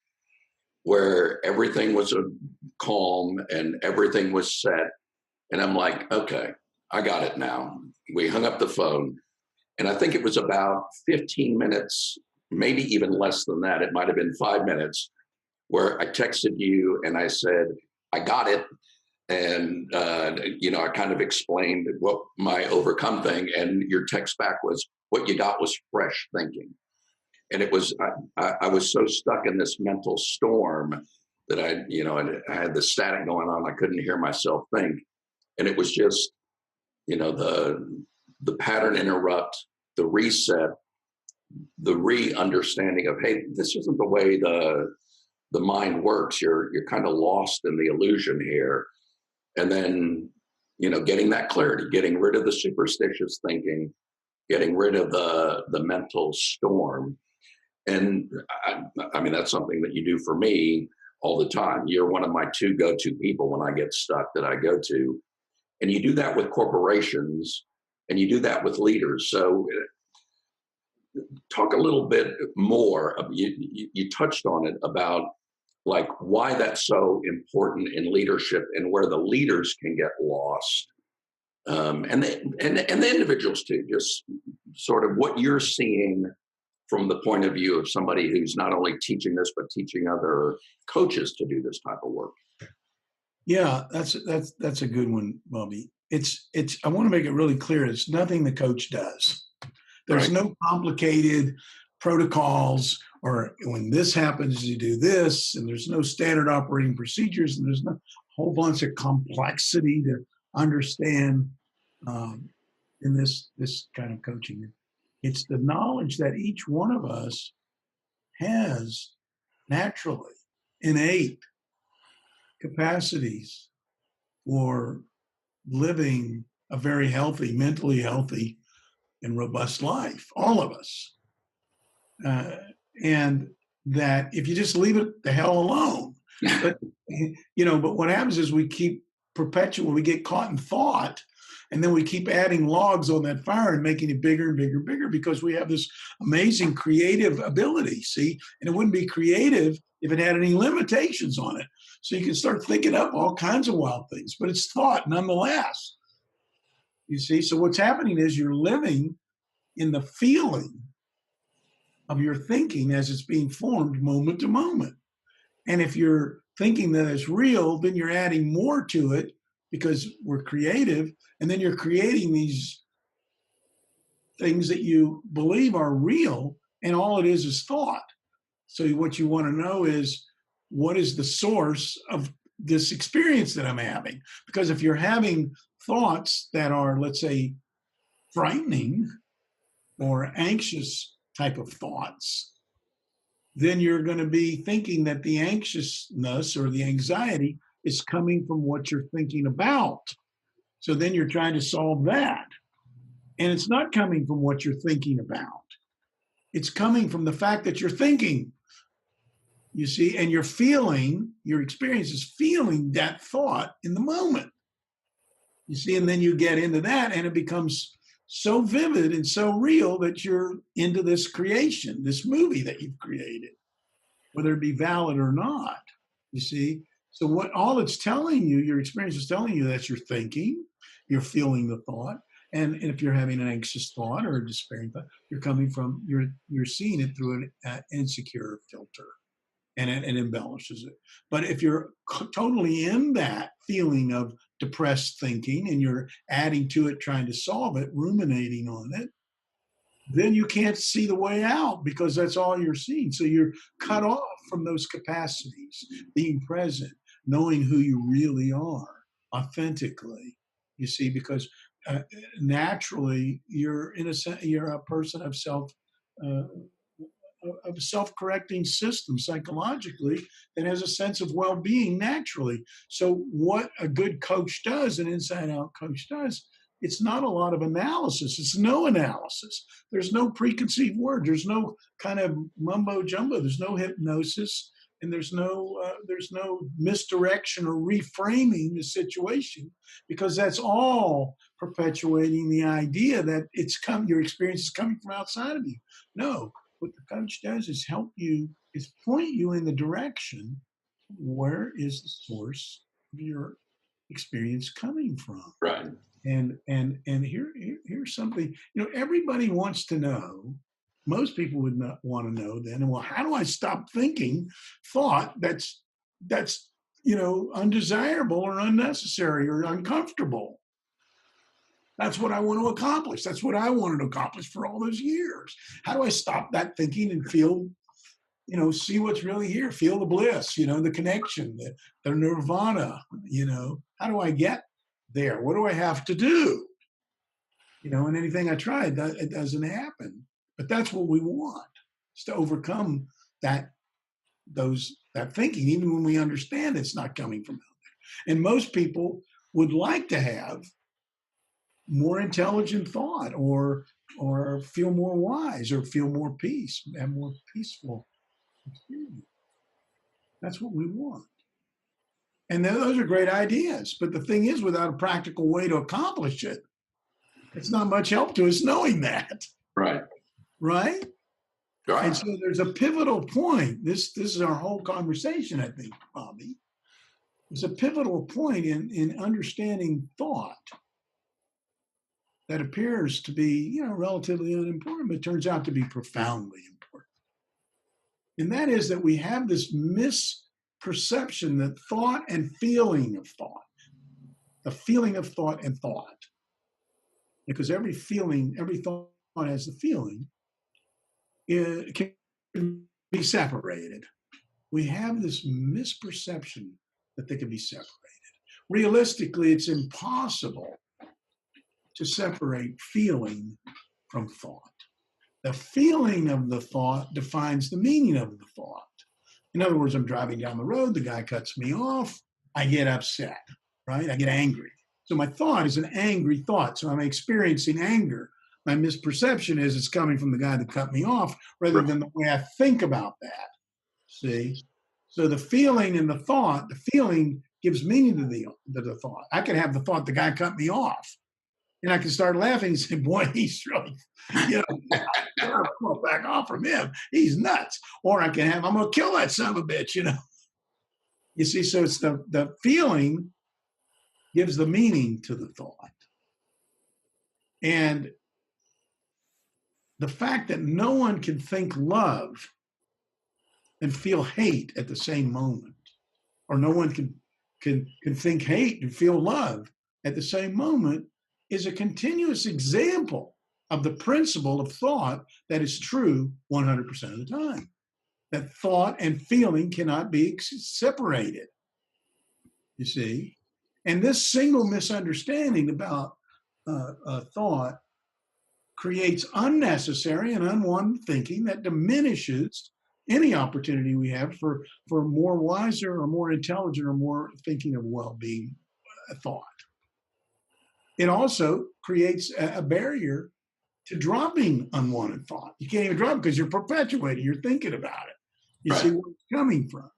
where everything was calm and everything was set. And I'm like, okay, I got it now. We hung up the phone. And I think it was about 15 minutes, maybe even less than that. It might have been 5 minutes, where I texted you and I said, I got it. And, I kind of explained what my overcome thing. And your text back was, what you got was fresh thinking. And it was, I was so stuck in this mental storm that I had the static going on. I couldn't hear myself think. And it was just, the pattern interrupt, the reset, the re-understanding of, hey, this isn't the way the mind works. You're kind of lost in the illusion here. And then, getting that clarity, getting rid of the superstitious thinking, getting rid of the mental storm. And I mean, that's something that you do for me all the time. You're one of my two go-to people when I get stuck that I go to. And you do that with corporations and you do that with leaders. So talk a little bit more. You touched on it about like why that's so important in leadership and where the leaders can get lost. And the individuals too, just sort of what you're seeing from the point of view of somebody who's not only teaching this, but teaching other coaches to do this type of work. Yeah, that's a good one, Bobby. It's I want to make it really clear. It's nothing the coach does. There's Right. no complicated protocols or when this happens, you do this, and there's no standard operating procedures, and there's no whole bunch of complexity to understand in this kind of coaching. It's the knowledge that each one of us has naturally innate capacities for living a very healthy, mentally healthy, and robust life, all of us. And that if you just leave it the hell alone, but but what happens is we keep we get caught in thought, and then we keep adding logs on that fire and making it bigger and bigger and bigger because we have this amazing creative ability. See, and it wouldn't be creative if it had any limitations on it. So you can start thinking up all kinds of wild things, but it's thought nonetheless. You see, so what's happening is you're living in the feeling of your thinking as it's being formed moment to moment. And if you're thinking that it's real, then you're adding more to it because we're creative. And then you're creating these things that you believe are real. And all it is thought. So what you want to know is what is the source of this experience that I'm having? Because if you're having thoughts that are, let's say, frightening or anxious type of thoughts, then you're going to be thinking that the anxiousness or the anxiety is coming from what you're thinking about. So then you're trying to solve that. And it's not coming from what you're thinking about. It's coming from the fact that you're thinking, you see, and you're feeling, your experience is feeling that thought in the moment. You see, and then you get into that and it becomes so vivid and so real that you're into this creation, this movie that you've created, whether it be valid or not, you see. So what all it's telling you, your experience is telling you that you're thinking, you're feeling the thought, and if you're having an anxious thought or a despairing thought, you're coming from, you're seeing it through an insecure filter. and it embellishes it. But if you're totally in that feeling of depressed thinking and you're adding to it, trying to solve it, ruminating on it, then you can't see the way out because that's all you're seeing. So you're cut off from those capacities, being present, knowing who you really are authentically. You see, because naturally you're you're a person of uh, of a self-correcting system psychologically that has a sense of well-being naturally. So what a good coach does, an inside-out coach does, it's not a lot of analysis. It's no analysis. There's no preconceived word. There's no kind of mumbo jumbo. There's no hypnosis, and there's no misdirection or reframing the situation, because that's all perpetuating the idea that your experience is coming from outside of you. No, what the coach does is point you in the direction. Where is the source of your experience coming from? Right. And here's something, everybody wants to know. Most people would not want to know then, well, how do I stop thinking thought that's undesirable or unnecessary or uncomfortable? That's what I want to accomplish. That's what I wanted to accomplish for all those years. How do I stop that thinking and feel, see what's really here, feel the bliss, the connection, the nirvana, how do I get there? What do I have to do? And anything I tried, it doesn't happen. But that's what we want, is to overcome that thinking, even when we understand it's not coming from out there. And most people would like to have more intelligent thought, or feel more wise, or feel more peace, have more peaceful experience. That's what we want. And those are great ideas. But the thing is, without a practical way to accomplish it, it's not much help to us knowing that. Right. Right? Right. And so there's a pivotal point. This is our whole conversation, I think, Bobby. There's a pivotal point in understanding thought that appears to be, relatively unimportant, but turns out to be profoundly important. And that is that we have this misperception that thought and feeling of thought, the feeling of thought and thought, because every thought has the feeling, it can be separated. We have this misperception that they can be separated. Realistically, it's impossible to separate feeling from thought. The feeling of the thought defines the meaning of the thought. In other words, I'm driving down the road, the guy cuts me off, I get upset, right? I get angry. So my thought is an angry thought. So I'm experiencing anger. My misperception is it's coming from the guy that cut me off rather than the way I think about that. See? So the feeling and the feeling gives meaning to the thought. I could have the thought the guy cut me off, and I can start laughing and say, boy, he's really, back off from him. He's nuts. Or I can have, I'm going to kill that son of a bitch, You see, so it's the feeling gives the meaning to the thought. And the fact that no one can think love and feel hate at the same moment, or no one can think hate and feel love at the same moment, is a continuous example of the principle of thought that is true 100% of the time. That thought and feeling cannot be separated, you see? And this single misunderstanding about thought creates unnecessary and unwanted thinking that diminishes any opportunity we have for more wiser or more intelligent or more thinking of well-being thought. It also creates a barrier to dropping unwanted thought. You can't even drop it because you're perpetuating, you're thinking about it. You see where it's coming from.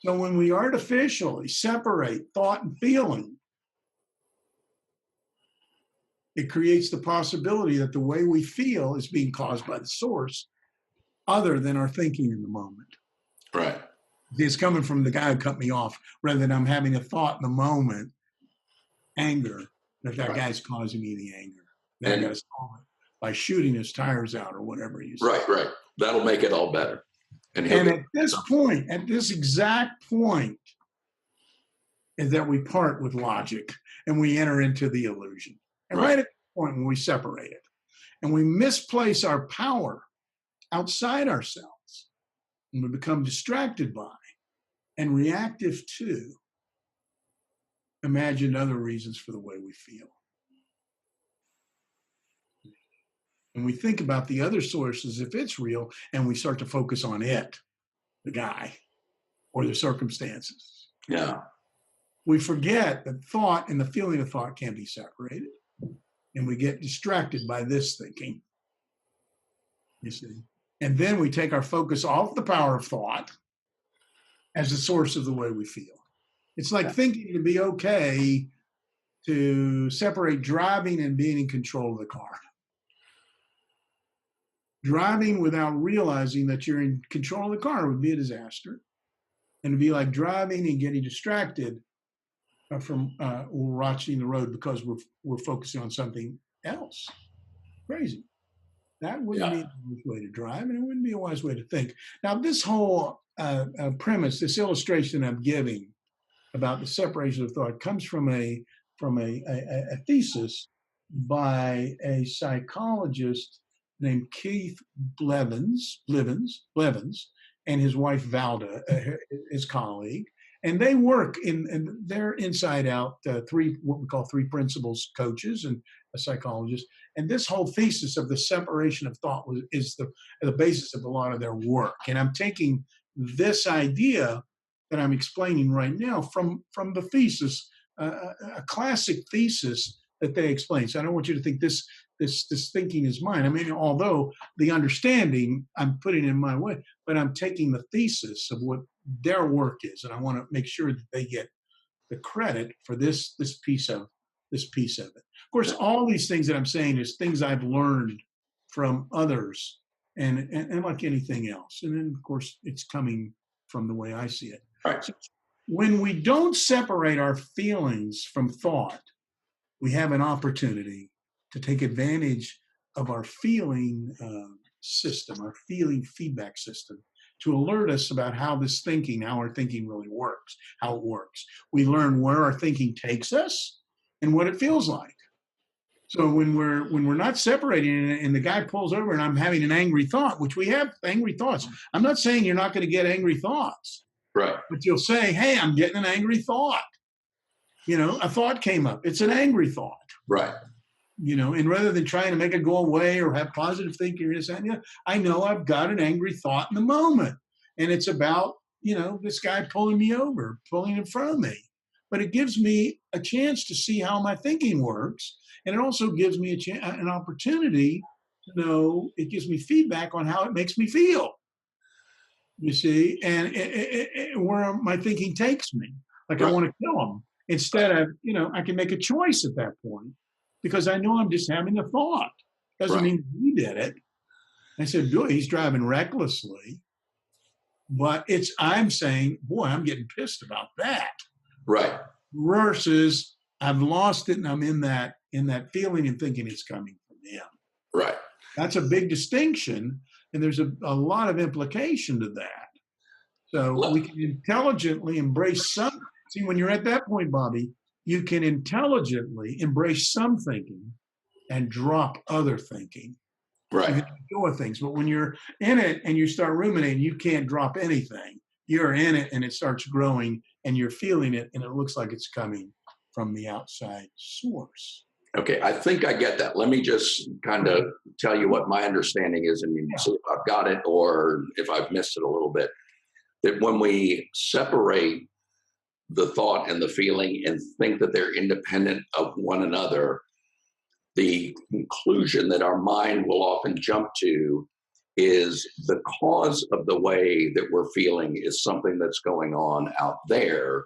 So when we artificially separate thought and feeling, it creates the possibility that the way we feel is being caused by the source other than our thinking in the moment. Right. It's coming from the guy who cut me off rather than I'm having a thought in the moment, anger, that guy's causing me the anger. Then I got to solve it by shooting his tires out or whatever you say. Right. That'll make it all better. And he'll And get at this point, at this exact point, is that we part with logic and we enter into the illusion. And right. right at the point when we separate it and we misplace our power outside ourselves and we become distracted by and reactive to imagined other reasons for the way we feel. And we think about the other sources if it's real, and we start to focus on it, the guy, or the circumstances. Yeah. We forget that thought and the feeling of thought can be separated, and we get distracted by this thinking, you see. And then we take our focus off the power of thought as the source of the way we feel. It's like thinking it'd be okay to separate driving and being in control of the car. Driving without realizing that you're in control of the car would be a disaster. And it'd be like driving and getting distracted from watching the road because we're focusing on something else. Crazy. That wouldn't be a wise way to drive, and it wouldn't be a wise way to think. Now, this whole premise, this illustration I'm giving about the separation of thought, comes from a thesis by a psychologist named Keith Blevins, and his wife Valda, his colleague. And they work they're inside out what we call three principles coaches and a psychologist. And this whole thesis of the separation of thought is the basis of a lot of their work. And I'm taking this idea that I'm explaining right now from the thesis, a classic thesis that they explain. So I don't want you to think this thinking is mine. I mean, although the understanding I'm putting in my way, but I'm taking the thesis of what their work is, and I want to make sure that they get the credit for this piece of it. Of course, all these things that I'm saying is things I've learned from others, and like anything else. And then, of course, it's coming from the way I see it. Right. So when we don't separate our feelings from thought, we have an opportunity to take advantage of our feeling system, our feeling feedback system, to alert us about how our thinking really works, how it works. We learn where our thinking takes us and what it feels like. So when we're not separating and the guy pulls over and I'm having an angry thought, which we have angry thoughts. I'm not saying you're not going to get angry thoughts. Right. But you'll say, hey, I'm getting an angry thought. A thought came up. It's an angry thought. Right. And rather than trying to make it go away or have positive thinking or this and that, I know I've got an angry thought in the moment. And it's about, this guy pulling me over, pulling in front of me. But it gives me a chance to see how my thinking works. And it also gives me an opportunity to know, it gives me feedback on how it makes me feel. You see, and where my thinking takes me. Like, right. I want to kill him. Instead of, I can make a choice at that point because I know I'm just having a thought. Doesn't right. mean he did it. I said, boy, he's driving recklessly. But I'm saying, boy, I'm getting pissed about that. Right. Versus I've lost it and I'm in that feeling and thinking it's coming from him. Right. That's a big distinction. And there's a lot of implication to that. So we can intelligently embrace some. See, when you're at that point, Bobby, you can intelligently embrace some thinking and drop other thinking. Right. You can go with things. But when you're in it and you start ruminating, you can't drop anything. You're in it and it starts growing and you're feeling it and it looks like it's coming from the outside source. Okay, I think I get that. Let me just kind of tell you what my understanding is and see if I've got it or if I've missed it a little bit. That when we separate the thought and the feeling and think that they're independent of one another, the conclusion that our mind will often jump to is the cause of the way that we're feeling is something that's going on out there,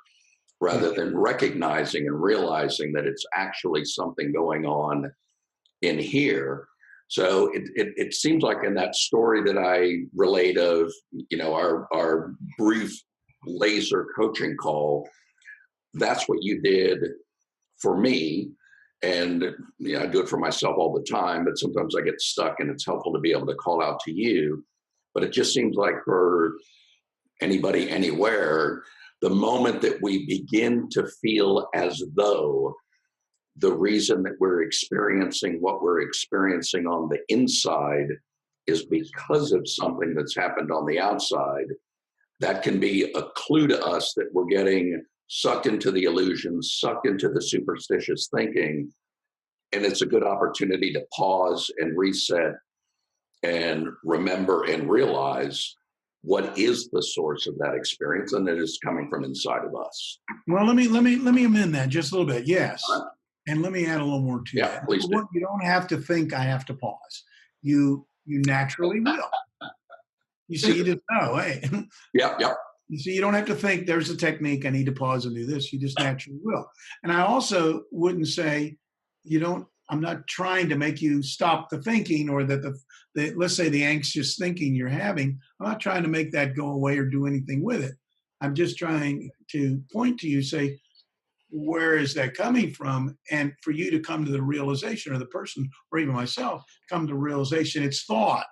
rather than recognizing and realizing that it's actually something going on in here. So it seems like in that story that I relate of, our brief laser coaching call, that's what you did for me. And I do it for myself all the time, but sometimes I get stuck and it's helpful to be able to call out to you But it just seems like for anybody, anywhere, the moment that we begin to feel as though the reason that we're experiencing what we're experiencing on the inside is because of something that's happened on the outside, that can be a clue to us that we're getting sucked into the illusion, sucked into the superstitious thinking. And it's a good opportunity to pause and reset and remember and realize what is the source of that experience, and it is coming from inside of us. Well, let me amend that just a little bit. Yes, Right? and let me add a little more to Yeah, that. please do. You don't have to think I have to pause. You naturally will. You see, you just know, hey. Yeah, yeah, You see, you don't have to think there's a technique, I need to pause and do this. You just naturally will. And I also wouldn't say you don't, I'm not trying to make you stop the thinking, or that let's say the anxious thinking you're having, I'm not trying to make that go away or do anything with it. I'm just trying to point to you, say, where is that coming from? And for you to come to the realization, or the person, or even myself, come to realization, it's thought.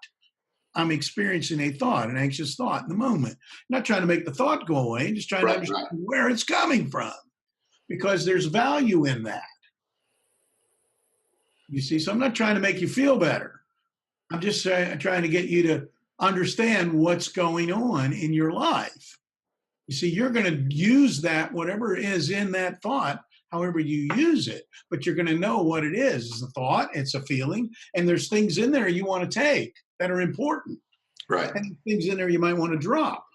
I'm experiencing a thought, an anxious thought in the moment. I'm not trying to make the thought go away, I'm just trying to right, understand right. where it's coming from, because there's value in that. You see, so I'm not trying to make you feel better. I'm just trying to get you to understand what's going on in your life. You see, you're going to use that, whatever is in that thought, however you use it, but you're going to know what it is. It's a thought, it's a feeling, and there's things in there you want to take that are important. Right. And things in there you might want to drop.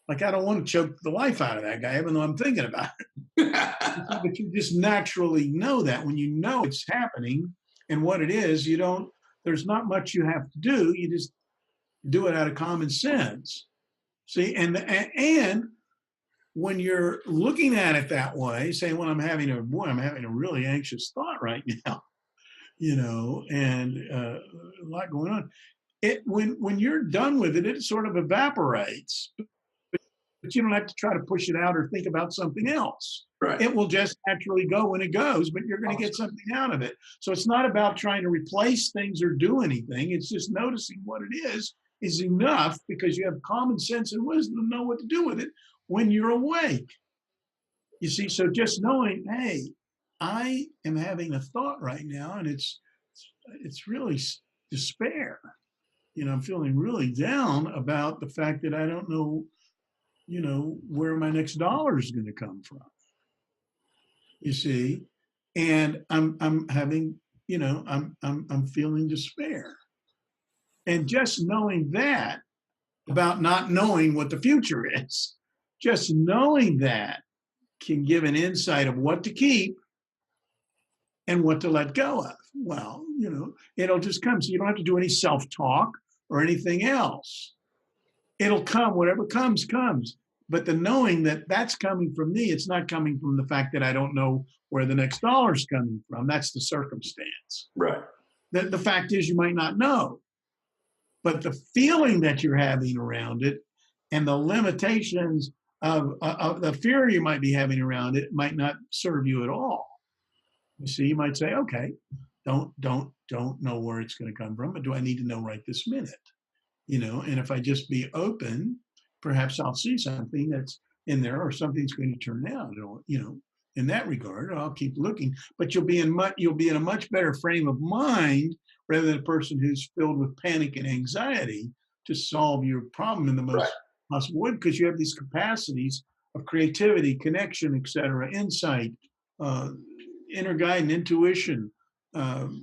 Like, I don't want to choke the life out of that guy, even though I'm thinking about it. But you just naturally know that when you know it's happening and what it is, there's not much you have to do. You just do it out of common sense. See, and when you're looking at it that way, saying, well, I'm having a really anxious thought right now, and a lot going on. When you're done with it, it sort of evaporates, but you don't have to try to push it out or think about something else. Right. It will just naturally go when it goes, but you're going to get something out of it. So it's not about trying to replace things or do anything. It's just noticing what it is enough, because you have common sense and wisdom to know what to do with it when you're awake. You see, so just knowing, hey, I am having a thought right now, and it's really despair. I'm feeling really down about the fact that I don't know, where my next dollar is going to come from. You see, and I'm having, I'm feeling despair, and just knowing that about not knowing what the future is, just knowing that can give an insight of what to keep and what to let go of. Well, it'll just come. So you don't have to do any self-talk or anything else. It'll come, whatever comes, comes. But the knowing that that's coming from me, it's not coming from the fact that I don't know where the next dollar's coming from. That's the circumstance. Right. The fact is, you might not know. But the feeling that you're having around it, and the limitations of the fear you might be having around it, might not serve you at all. You see, you might say, okay, don't know where it's going to come from, but do I need to know right this minute? And if I just be open, perhaps I'll see something that's in there, or something's going to turn out, in that regard. I'll keep looking, but you'll be in a much better frame of mind, rather than a person who's filled with panic and anxiety, to solve your problem in the most possible way, because you have these capacities of creativity, connection, etc., insight, inner guidance, intuition,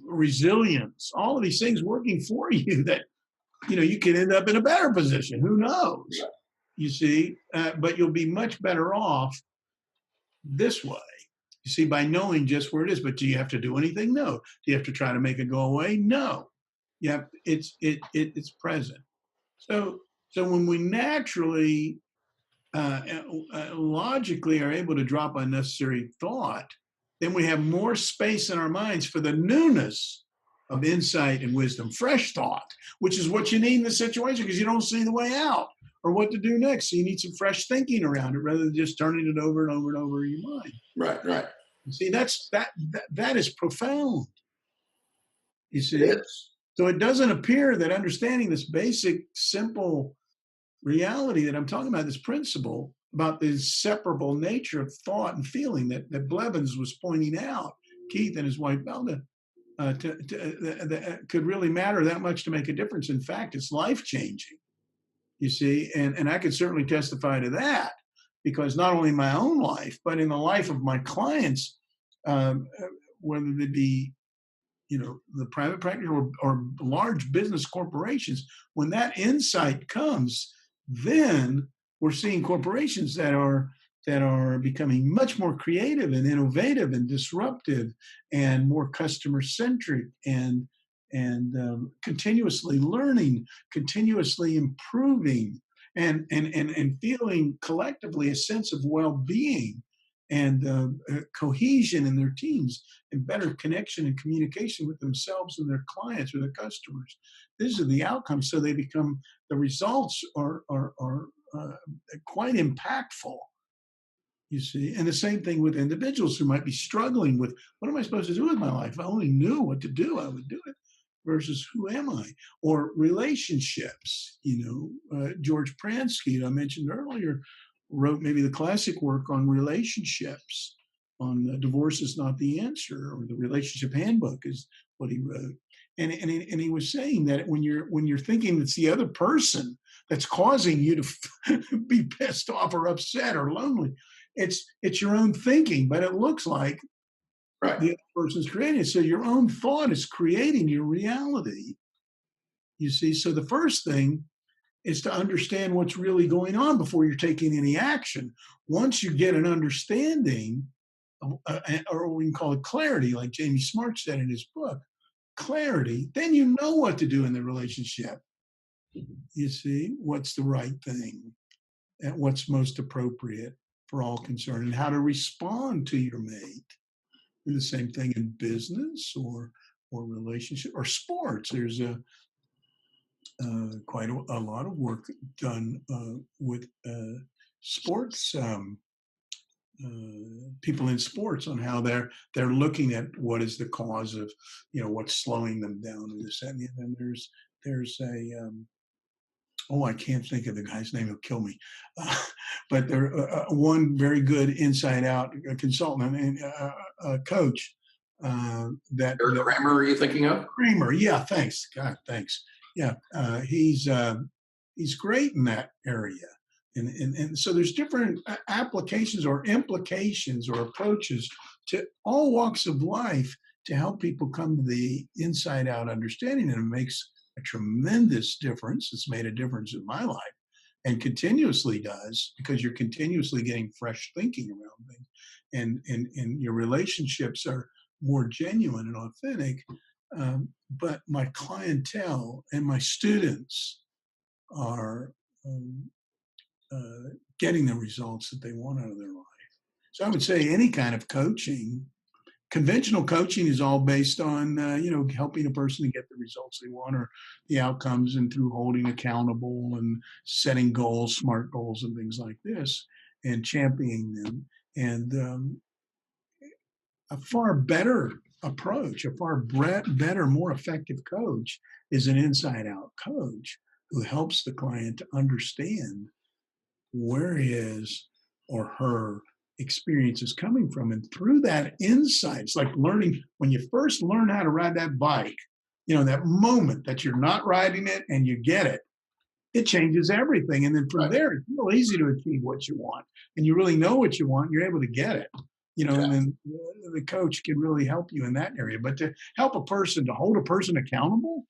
resilience, all of these things working for you, that you can end up in a better position. Who knows? You see, but you'll be much better off this way. You see, by knowing just where it is. But do you have to do anything? No. Do you have to try to make it go away? No. It's present. So when we naturally, logically are able to drop unnecessary thought, then we have more space in our minds for the newness of insight and wisdom, fresh thought, which is what you need in the situation, because you don't see the way out or what to do next. So you need some fresh thinking around it, rather than just turning it over and over and over in your mind. Right. You see, that is profound. You see, it is. So it doesn't appear that understanding this basic, simple reality that I'm talking about, this principle about the separable nature of thought and feeling that Blevins was pointing out, Keith and his wife Belda, could really matter that much to make a difference. In fact, it's life changing, you see, and I could certainly testify to that because not only in my own life, but in the life of my clients, whether they be the private practice or large business corporations, when that insight comes, then we're seeing corporations that are becoming much more creative and innovative and disruptive and more customer centric and continuously learning, continuously improving, and feeling collectively a sense of well-being and cohesion in their teams and better connection and communication with themselves and their clients or their customers. These are the outcomes. So the results are quite impactful, you see. And the same thing with individuals who might be struggling with, what am I supposed to do with my life? If I only knew what to do, I would do it. Versus who am I? Or relationships. George Pransky, I mentioned earlier, wrote maybe the classic work on relationships, on divorce is not the answer, or the relationship handbook is what he wrote. And he was saying that when you're thinking it's the other person that's causing you to be pissed off or upset or lonely, it's your own thinking, but it looks like Right. the other person's creating it. So your own thought is creating your reality, you see. So the first thing is to understand what's really going on before you're taking any action. Once you get an understanding, or we can call it clarity, like Jamie Smart said in his book, clarity, then you know what to do in the relationship. You see, what's the right thing and what's most appropriate for all concerned, and how to respond to your mate. And the same thing in business or relationship or sports. There's quite a lot of work done with sports people in sports on how they're looking at what is the cause of what's slowing them down and this and then there's a oh, I can't think of the guy's name, he'll kill me. But there one very good inside out consultant and coach that Eric Kramer, are you thinking of? Kramer, yeah, thanks. God, thanks. Yeah, he's great in that area. And so there's different applications or implications or approaches to all walks of life to help people come to the inside out understanding. And it makes a tremendous difference. It's made a difference in my life and continuously does, because you're continuously getting fresh thinking around things, and your relationships are more genuine and authentic. But my clientele and my students are getting the results that they want out of their life. So I would say any kind of coaching, conventional coaching, is all based on helping a person to get the results they want or the outcomes, and through holding accountable and setting goals, smart goals, and things like this, and championing them. And a far better approach, a far better, more effective coach is an inside-out coach who helps the client to understand where his or her experience is coming from. And through that insight, it's like learning, when you first learn how to ride that bike, that moment that you're not riding it and you get it, it changes everything. And then from there, it's real easy to achieve what you want. And you really know what you want, and you're able to get it. And then the coach can really help you in that area. But to help a person, to hold a person accountable,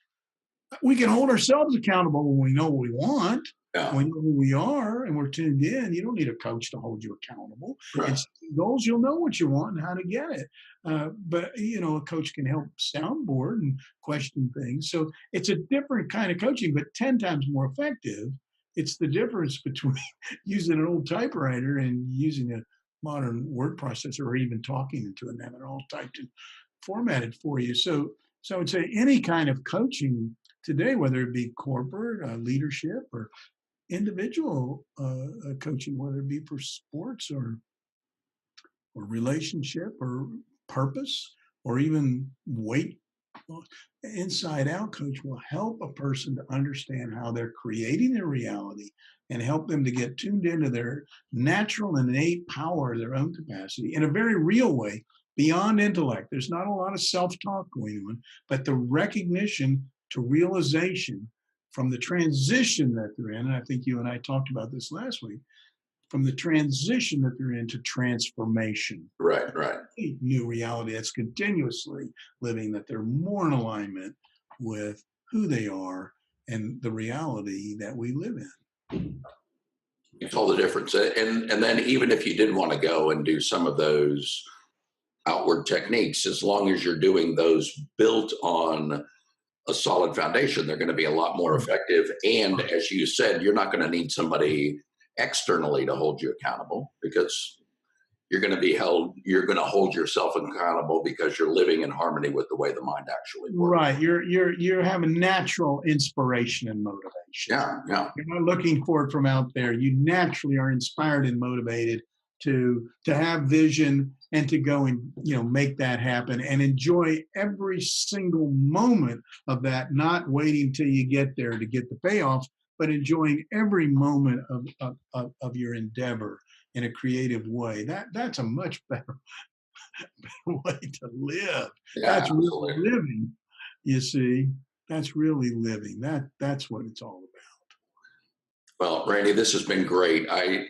we can hold ourselves accountable when we know what we want. Yeah. When we know who we are and we're tuned in. You don't need a coach to hold you accountable. Right. It's goals, you'll know what you want and how to get it. But a coach can help soundboard and question things. So it's a different kind of coaching, but 10 times more effective. It's the difference between using an old typewriter and using a modern word processor, or even talking into it and having it all typed and formatted for you. So I would say any kind of coaching today, whether it be corporate leadership or individual coaching, whether it be for sports or relationship or purpose or even weight Inside Out coach will help a person to understand how they're creating their reality and help them to get tuned into their natural and innate power, their own capacity in a very real way, beyond intellect. There's not a lot of self-talk going on, but the recognition to realization from the transition that they're in. And I think you and I talked about this last week, from the transition that they're into transformation. Right, right. New reality that's continuously living, that they're more in alignment with who they are and the reality that we live in. Makes all the difference. And then even if you did want to go and do some of those outward techniques, as long as you're doing those built on a solid foundation, they're going to be a lot more effective. And as you said, you're not going to need somebody externally to hold you accountable, because you're going to hold yourself accountable because you're living in harmony with the way the mind actually works. Right. You're having natural inspiration and motivation. Yeah, yeah. You're not looking for it from out there. You naturally are inspired and motivated to have vision and to go and make that happen and enjoy every single moment of that, not waiting till you get there to get the payoff, but enjoying every moment of your endeavor in a creative way. That's a much better way to live. Yeah, That's absolutely. really living. You see, that's really living. That's what it's all about. Well, Randy, this has been great. I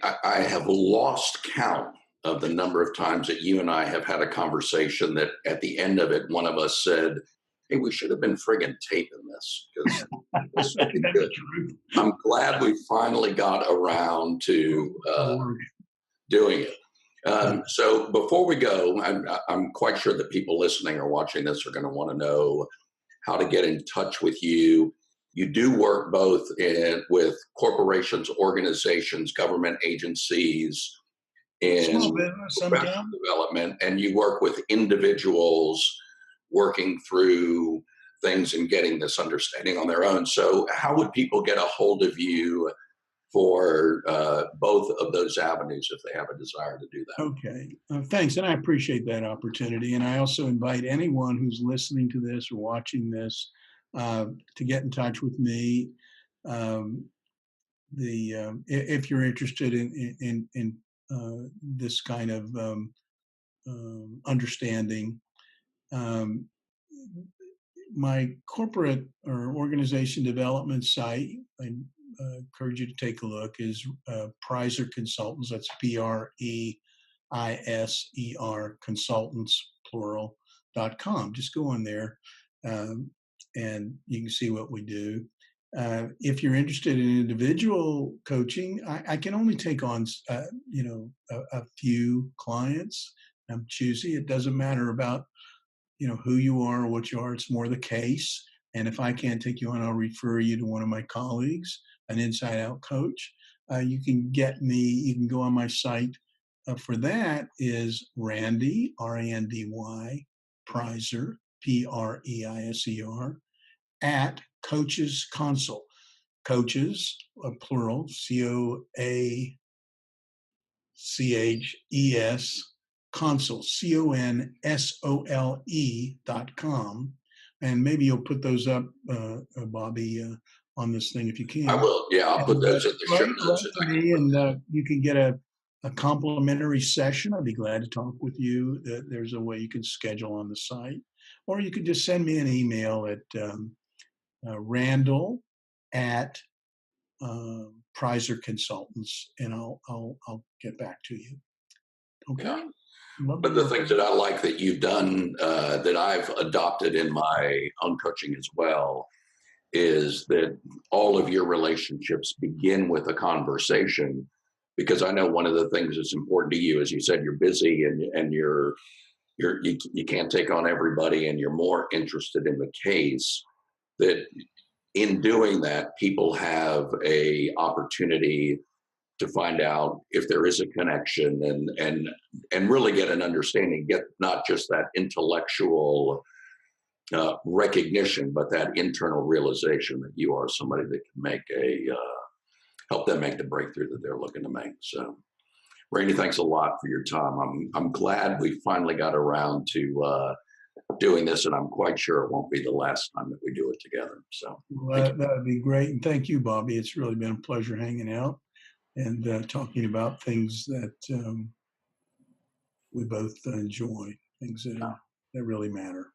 have lost count of the number of times that you and I have had a conversation that at the end of it, one of us said, "Hey, we should have been friggin' taping this, because this would be good." I'm glad we finally got around to doing it. So before we go, I'm quite sure that people listening or watching this are going to want to know how to get in touch with you. You do work both with corporations, organizations, government agencies, in professional development, and you work with individuals working through things and getting this understanding on their own. So how would people get a hold of you for both of those avenues if they have a desire to do that? Okay, thanks. And I appreciate that opportunity. And I also invite anyone who's listening to this or watching this to get in touch with me. If you're interested in this kind of understanding, my corporate or organization development site, I encourage you to take a look, is Preiser Consultants. That's PREISER Consultants, plural.com. Just go on there and you can see what we do. If you're interested in individual coaching, I can only take on, a few clients. I'm choosy. It doesn't matter about, who you are or what you are. It's more the case. And if I can't take you on, I'll refer you to one of my colleagues, an Inside Out coach. You can go on my site. For that is Randy, Randy, Preiser, Preiser, at Coaches Console. Coaches, plural, COACHES, Console, CONSOLE.com. And maybe you'll put those up, Bobby, on this thing if you can. I will. Yeah, I'll put those at the show notes. And you can get a complimentary session. I'd be glad to talk with you. There's a way you can schedule on the site, or you could just send me an email at Randall at Preiser Consultants, and I'll get back to you. Okay. Yeah. One of the things that I like that you've done, that I've adopted in my own coaching as well, is that all of your relationships begin with a conversation, because I know one of the things that's important to you, as you said, you're busy and you can't take on everybody, and you're more interested in the case. That in doing that, people have a opportunity to find out if there is a connection and really get an understanding, get not just that intellectual recognition, but that internal realization that you are somebody that can help them make the breakthrough that they're looking to make. So, Randy, thanks a lot for your time. I'm glad we finally got around to doing this, and I'm quite sure it won't be the last time that we do it together. So Well, thank you. that would be great. And thank you, Bobby. It's really been a pleasure hanging out and talking about things that we both enjoy, things that really matter.